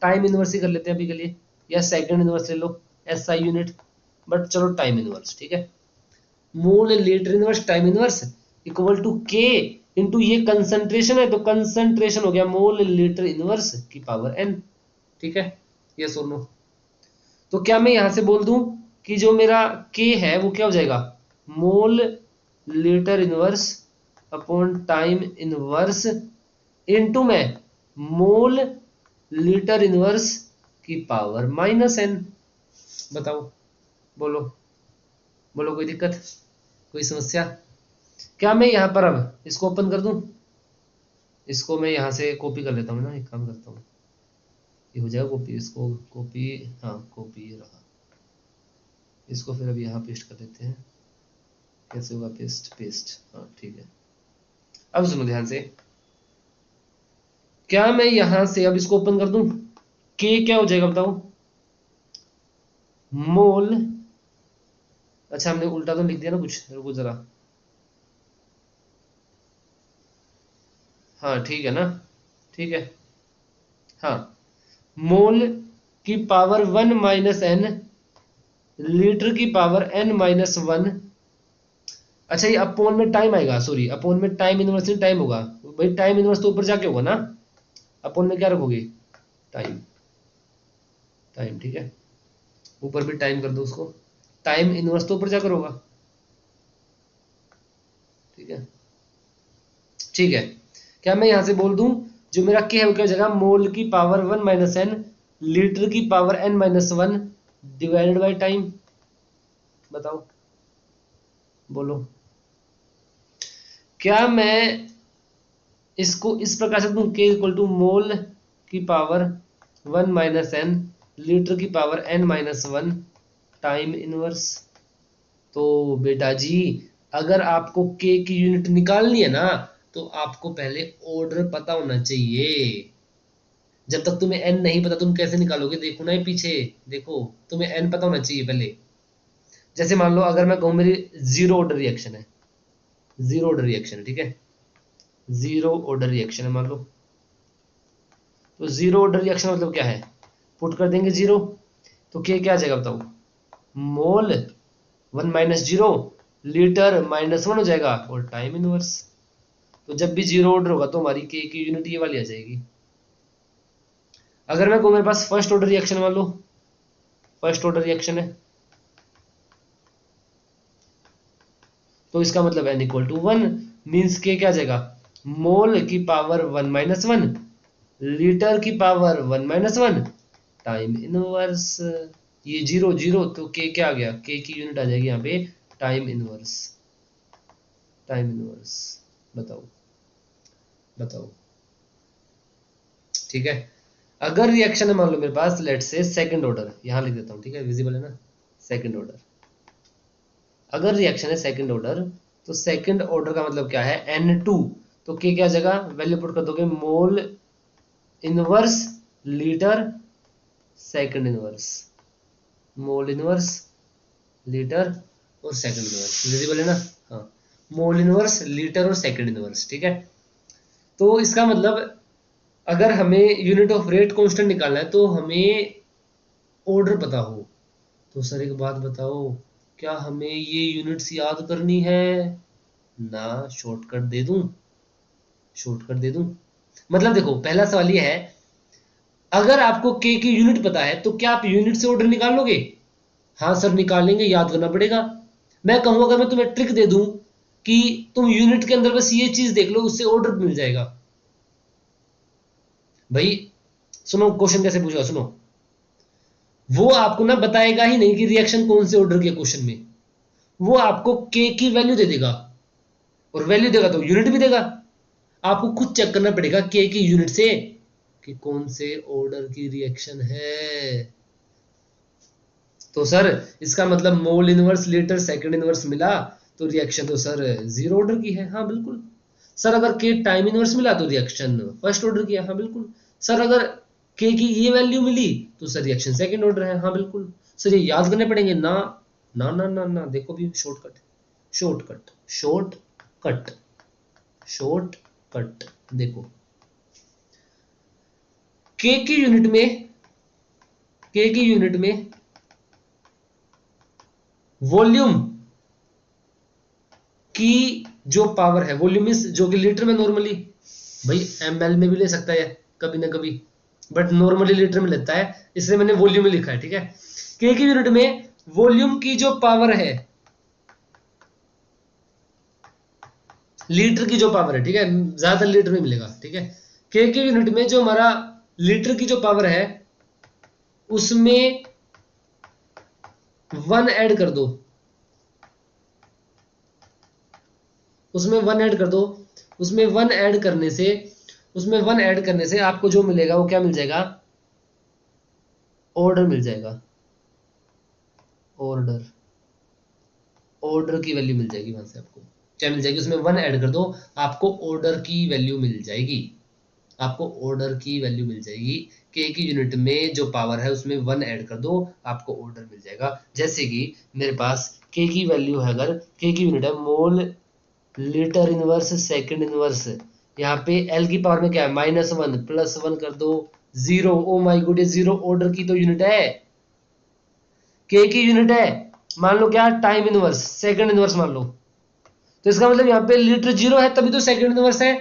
टाइम इनवर्स ही कर लेते हैं अभी के लिए, या सेकंड इनवर्स ले लो, एसआई यूनिट, बट चलो टाइम इनवर्स, ठीक है। Mole litre inverse time inverse equal to k into ये कंसंट्रेशन है, तो कंसंट्रेशन हो गया मोल लीटर इनवर्स की पावर एन। ठीक है, ये सुन लो। तो क्या मैं यहां से बोल दूं कि जो मेरा के है वो क्या हो जाएगा, मोल litre inverse upon time inverse into में मोल लीटर इनवर्स की पावर माइनस एन। बताओ, बोलो बोलो, कोई दिक्कत, कोई समस्या? क्या मैं यहां पर अब इसको ओपन कर दूं, इसको मैं यहां से कॉपी कर लेता हूं ना, एक काम करता हूं, ये हो जाएगा कॉपी, इसको कॉपी, हाँ कॉपी रहा, इसको फिर अभी यहाँ पेस्ट कर देते हैं। कैसे होगा पेस्ट, पेस्ट, हाँ ठीक है। अब सुनो ध्यान से, क्या मैं यहां से अब इसको ओपन कर दूं, के क्या हो जाएगा बताओ, मोल, अच्छा हमने उल्टा तो लिख दिया ना कुछ, रुको जरा, हाँ ठीक है ना, ठीक है, हाँ, मोल की पावर 1 माइनस एन लीटर की पावर n माइनस 1। अच्छा ये अपोन में टाइम आएगा, सॉरी अपोन में टाइम इनवर्स टाइम होगा, भाई टाइम इनवर्स तो ऊपर जाके होगा ना, अपोन में क्या रखोगे, टाइम, टाइम, ठीक है, ऊपर भी टाइम कर दो उसको, टाइम इनवर्स तो ऊपर जाकर होगा, ठीक है, ठीक है। क्या मैं यहां से बोल दूं जो मेरा के है वो क्या हो जाएगा, मोल की पावर 1 माइनस एन लीटर की power n minus 1 divided by time. बताओ, बोलो, क्या मैं इसको इस प्रकार से दूं, के इक्वल टू मोल की पावर 1 माइनस एन लीटर की power n minus 1 time inverse. तो बेटा जी अगर आपको के की यूनिट निकालनी है ना तो आपको पहले ऑर्डर पता होना चाहिए। जब तक तुम्हें एन नहीं पता तुम कैसे निकालोगे? देखो ना ये पीछे, देखो तुम्हें एन पता होना चाहिए पहले। जैसे मान लो अगर मैं कहूँ मेरी जीरो ऑर्डर रिएक्शन है, जीरो ऑर्डर रिएक्शन है, ठीक है, जीरो ऑर्डर रिएक्शन है मान लो। तो जीरो ऑर्डर रिएक्शन मतलब क्या है? पुट कर देंगे जीरो, तो के क्या आ जाएगा बताओ? मोल 1 - 0 लीटर -1 हो जाएगा और टाइम इनवर्स। तो जब भी जीरो ऑर्डर होगा तो हमारी के की यूनिट ये वाली आ जाएगी। अगर मैं कहूँ मेरे पास फर्स्ट ऑर्डर रिएक्शन मान लो, फर्स्ट ऑर्डर रिएक्शन है, तो इसका मतलब n = 1 मीन्स के क्या आ जाएगा? मोल की पावर 1 - 1 लीटर की पावर 1 - 1 टाइम इनवर्स। ये जीरो जीरो तो के क्या आ गया? के की यूनिट आ जाएगी यहाँ पे टाइम इनवर्स। टाइम इनवर्स बताओ, बताओ, ठीक है। अगर रिएक्शन है मान लो मेरे पास लेट से सेकंड ऑर्डर, यहां लिख देता हूं, ठीक है, विजिबल है ना, सेकंड ऑर्डर। अगर रिएक्शन है सेकंड ऑर्डर तो सेकंड ऑर्डर का मतलब क्या है? N2। तो के क्या जगह वैल्यू पुट कर दोगे? Mole inverse litre second inverse, mole inverse litre और सेकंड इनवर्स, विजिबल है ना? हाँ, मोल इनवर्स लीटर और सेकंड इनवर्स, ठीक है। तो इसका मतलब अगर हमें यूनिट ऑफ रेट कांस्टेंट निकालना है तो हमें ऑर्डर पता हो। तो सर एक बात बताओ, क्या हमें ये यूनिट्स याद करनी है? ना, शॉर्टकट दे दूं, शॉर्टकट दे दूं। मतलब देखो पहला सवाल ये है, अगर आपको के की यूनिट पता है तो क्या आप यूनिट से ऑर्डर निकाल लोगे? हाँ सर निकालेंगे, याद करना पड़ेगा। मैं कहूँ अगर मैं तुम्हें ट्रिक दे दूं कि तुम यूनिट के अंदर बस ये चीज देख लो उससे ऑर्डर मिल जाएगा। भाई सुनो क्वेश्चन कैसे पूछा, सुनो। वो आपको ना बताएगा ही नहीं कि रिएक्शन कौन से ऑर्डर के क्वेश्चन में, वो आपको के की वैल्यू दे देगा और वैल्यू देगा तो यूनिट भी देगा। आपको खुद चेक करना पड़ेगा के की यूनिट से कि कौन से ऑर्डर की रिएक्शन है। तो सर इसका मतलब mole inverse litre second inverse मिला तो रिएक्शन तो सर जीरो ऑर्डर की है। हाँ बिल्कुल। सर अगर के टाइम इनवर्स मिला तो रिएक्शन फर्स्ट ऑर्डर की है। हाँ बिल्कुल। सर अगर के की ये वैल्यू मिली तो सर रिएक्शन सेकंड ऑर्डर है। हाँ बिल्कुल। सर ये याद करने पड़ेंगे ना? ना ना ना ना, देखो भी शॉर्टकट, शॉर्टकट, शॉर्टकट, शॉर्टकट। देखो के की यूनिट में, के की यूनिट में वॉल्यूम की जो पावर है, वॉल्यूम इज जो कि लीटर में नॉर्मली, भाई एमएल में भी ले सकता है कभी ना कभी, बट नॉर्मली लीटर में लेता है इसलिए मैंने वॉल्यूम में लिखा है, ठीक है। के की यूनिट में वॉल्यूम की जो पावर है, लीटर की जो पावर है, ठीक है, ज्यादातर लीटर में मिलेगा, ठीक है। के की यूनिट में जो हमारा लीटर की जो पावर है उसमें 1 ऐड कर दो, उसमें 1 ऐड कर दो, उसमें 1 ऐड करने से, उसमें 1 ऐड करने से आपको जो मिलेगा वो क्या मिल जाएगा? ऑर्डर मिल जाएगा, ऑर्डर, ऑर्डर की वैल्यू मिल जाएगी। वहां से आपको क्या मिल जाएगी? उसमें 1 ऐड कर दो, आपको ऑर्डर की वैल्यू मिल जाएगी, आपको ऑर्डर की वैल्यू मिल जाएगी। के की यूनिट में जो पावर है उसमें 1 ऐड कर दो, आपको ऑर्डर मिल जाएगा। जैसे कि मेरे पास के की वैल्यू है, अगर के की यूनिट है mole litre inverse second inverse, यहाँ पे एल की पावर में क्या है? -1 +1 कर दो जीरो। ओ माई गुड, ये जीरो ऑर्डर की तो यूनिट है, के की यूनिट है। मान लो क्या? टाइम इनवर्स सेकंड इनवर्स मान लो। तो इसका मतलब यहाँ पे लीटर जीरो है तभी तो सेकंड इनवर्स है।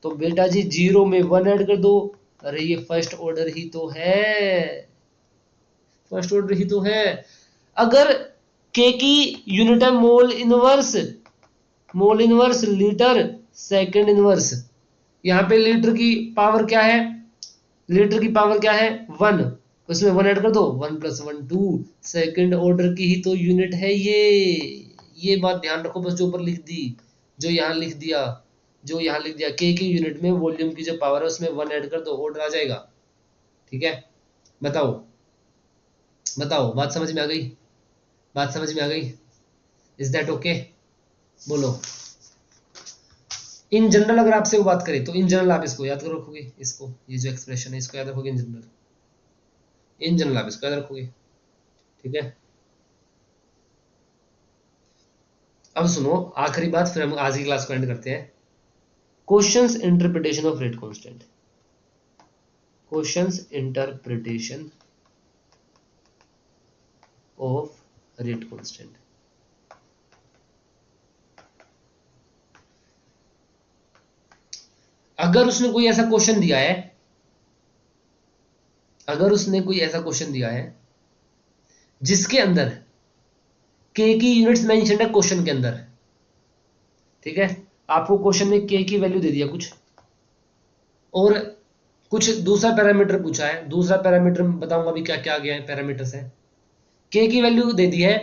तो बेटा जी जीरो में 1 ऐड कर दो। अरे ये फर्स्ट ऑर्डर ही तो है, फर्स्ट ऑर्डर ही तो है। अगर के की यूनिट है mole inverse, mole inverse litre second inverse, यहाँ पे लीटर की पावर क्या है? लीटर की पावर क्या है? 1, उसमें 1 ऐड कर दो, 1 + 1 2, सेकंड ऑर्डर की ही तो यूनिट है ये बात ध्यान रखो बस, जो ऊपर लिख दी, जो यहाँ लिख दिया, जो यहाँ लिख दिया, के की यूनिट में वॉल्यूम की जो पावर है उसमें 1 ऐड कर दो, ऑर्डर आ जाएगा, ठीक है। बताओ, बताओ, बात समझ में आ गई? बात समझ में आ गई? Is that okay? बोलो। इन जनरल अगर आपसे वो बात करें तो इन जनरल आप इसको याद रखोगे, इसको, ये जो एक्सप्रेशन है इसको याद रखोगे इन जनरल, इन जनरल आप इसको याद रखोगे, ठीक है। अब सुनो आखिरी बात, फिर हम आज की क्लास को एंड करते हैं। Questions interpretation of rate constant, questions interpretation of rate constant. अगर उसने कोई ऐसा क्वेश्चन दिया है, अगर उसने कोई ऐसा क्वेश्चन दिया है जिसके अंदर के की यूनिट्स मेंशन्ड है क्वेश्चन के अंदर, ठीक है, आपको क्वेश्चन में के की वैल्यू दे दिया कुछ, और कुछ दूसरा पैरामीटर पूछा है, दूसरा पैरामीटर बताऊंगा अभी क्या क्या आ गया है पैरामीटर्स है, के की वैल्यू दे दी है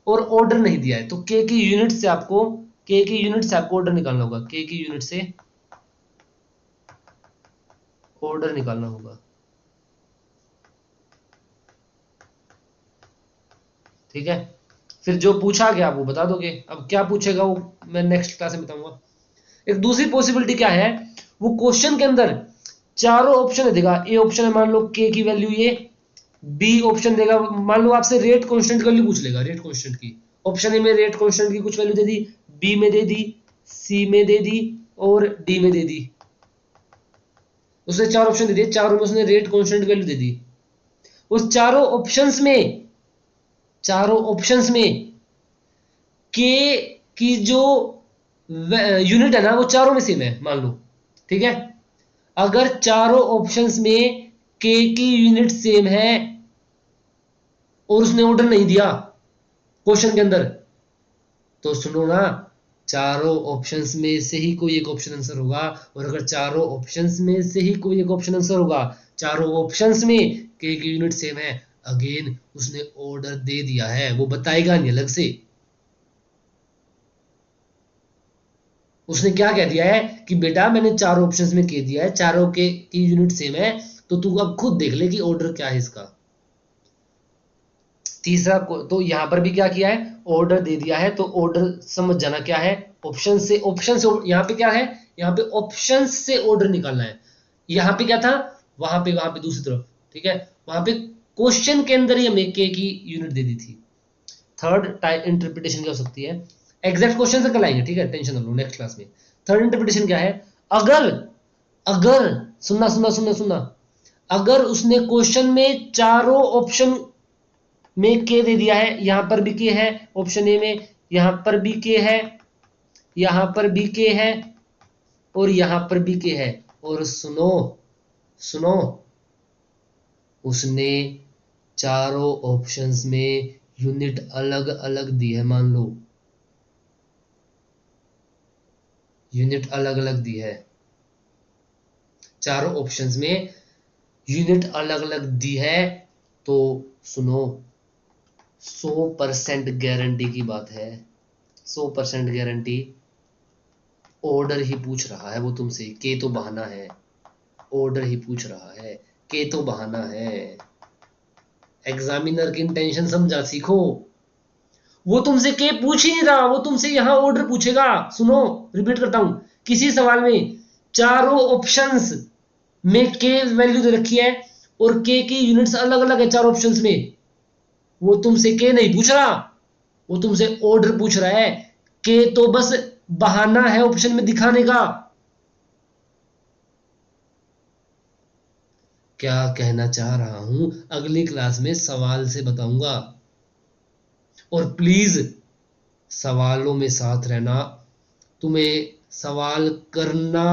और ऑर्डर नहीं दिया है, तो के की यूनिट से आपको, के की यूनिट से आपको ऑर्डर निकालना होगा, के की यूनिट से ऑर्डर निकालना होगा, ठीक है। फिर जो पूछा गया वो बता दोगे, अब क्या पूछेगा वो मैं नेक्स्ट क्लास में बताऊंगा। एक दूसरी पॉसिबिलिटी क्या है, वो क्वेश्चन के अंदर चारों ऑप्शन देगा, ए ऑप्शन है मान लो के की वैल्यू ये, बी ऑप्शन देगा, मान लो आपसे रेट कांस्टेंट की वैल्यू पूछ लेगा, रेट कांस्टेंट की, ऑप्शन ए में रेट कांस्टेंट की कुछ वैल्यू दे दी, बी में दे दी, सी में दे दी और डी में दे दी, उसने चार ऑप्शन दे दिए, चारों में उसने रेट कांस्टेंट की वैल्यू दे दी। उस चारों ऑप्शंस में, चारों ऑप्शंस में के की जो यूनिट है ना वो चारों में सेम है मान लो, ठीक है। अगर चारों ऑप्शंस में के की यूनिट सेम है और उसने ऑर्डर नहीं दिया क्वेश्चन के अंदर, तो सुनो ना, चारों ऑप्शंस में से ही कोई एक ऑप्शन आंसर होगा, और अगर चारों ऑप्शंस में से ही कोई एक ऑप्शन आंसर होगा, चारों ऑप्शंस में के की यूनिट सेम है, अगेन उसने ऑर्डर दे दिया है, वो बताएगा नहीं अलग से। उसने क्या कह दिया है कि बेटा मैंने चारों ऑप्शंस में कह दिया है, चारों के की यूनिट सेम है, तो तू अब खुद देख ले कि ऑर्डर क्या है इसका। तीसरा तो यहां पर भी क्या किया है, ऑर्डर दे दिया है, तो ऑर्डर समझ जाना क्या है, ऑप्शन से, ऑप्शन से यहां पे क्या है, यहां पे ऑप्शन से ऑर्डर निकालना है। यहां पे क्या था, वहां पे दूसरी तरफ, ठीक है, वहां पे क्वेश्चन के अंदर ही हमें के की यूनिट दे दी थी। थर्ड टाइप इंटरप्रिटेशन क्या हो सकती है, एग्जैक्ट क्वेश्चन से कल आएंगे, ठीक है, टेंशन ना लो, नेक्स्ट क्लास में। थर्ड इंटरप्रिटेशन क्या है, अगर, अगर सुनना सुनना सुनना सुनना, अगर उसने क्वेश्चन में चारों ऑप्शन में के दे दिया है, यहां पर भी के है ऑप्शन ए में, यहां पर भी के है, यहां पर भी के है और यहां पर भी के है, और सुनो सुनो, उसने चारों ऑप्शंस में यूनिट अलग अलग दी है, मान लो यूनिट अलग अलग दी है, चारों ऑप्शंस में यूनिट अलग अलग दी है, तो सुनो 100% गारंटी की बात है, 100% गारंटी, ऑर्डर ही पूछ रहा है वो तुमसे, के तो बहाना है, ऑर्डर ही पूछ रहा है, के तो बहाना है। एग्जामिनर की इंटेंशन समझा सीखो, वो तुमसे के पूछ ही नहीं रहा, वो तुमसे यहां ऑर्डर पूछेगा। सुनो रिपीट करता हूं, किसी सवाल में चारों ऑप्शंस में के वैल्यू दे रखी है और के की यूनिट्स अलग अलग है चार ऑप्शंस में, वो तुमसे के नहीं पूछ रहा, वो तुमसे ऑर्डर पूछ रहा है, के तो बस बहाना है ऑप्शन में दिखाने का। क्या कहना चाह रहा हूं अगली क्लास में सवाल से बताऊंगा, और प्लीज सवालों में साथ रहना, तुम्हें सवाल करना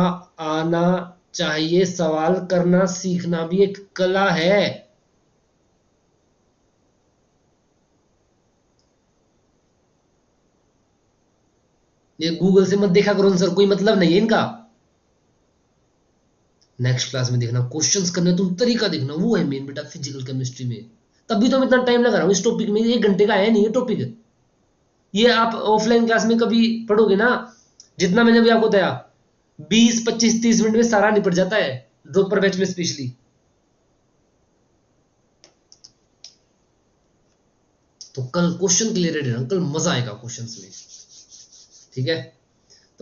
आना चाहिए, सवाल करना सीखना भी एक कला है। ये गूगल से मत देखा करो आंसर, कोई मतलब नहीं है इनका। नेक्स्ट क्लास में देखना क्वेश्चंस करने, तुम तरीका देखना, वो है मेन बेटा फिजिकल केमिस्ट्री में। तभी तो मैं इतना टाइम लगा रहा हूं इस टॉपिक में, 1 घंटे का है नहीं ये टॉपिक। ये आप ऑफलाइन क्लास में कभी पढ़ोगे ना, जितना मैंने अभी आपको बताया 20 25 30 मिनट में सारा निपट जाता है, ड्रॉपर बैच में स्पेशली। तो कल क्वेश्चन के लिए रेडी रहना, कल मजा आएगा क्वेश्चंस में, ठीक है।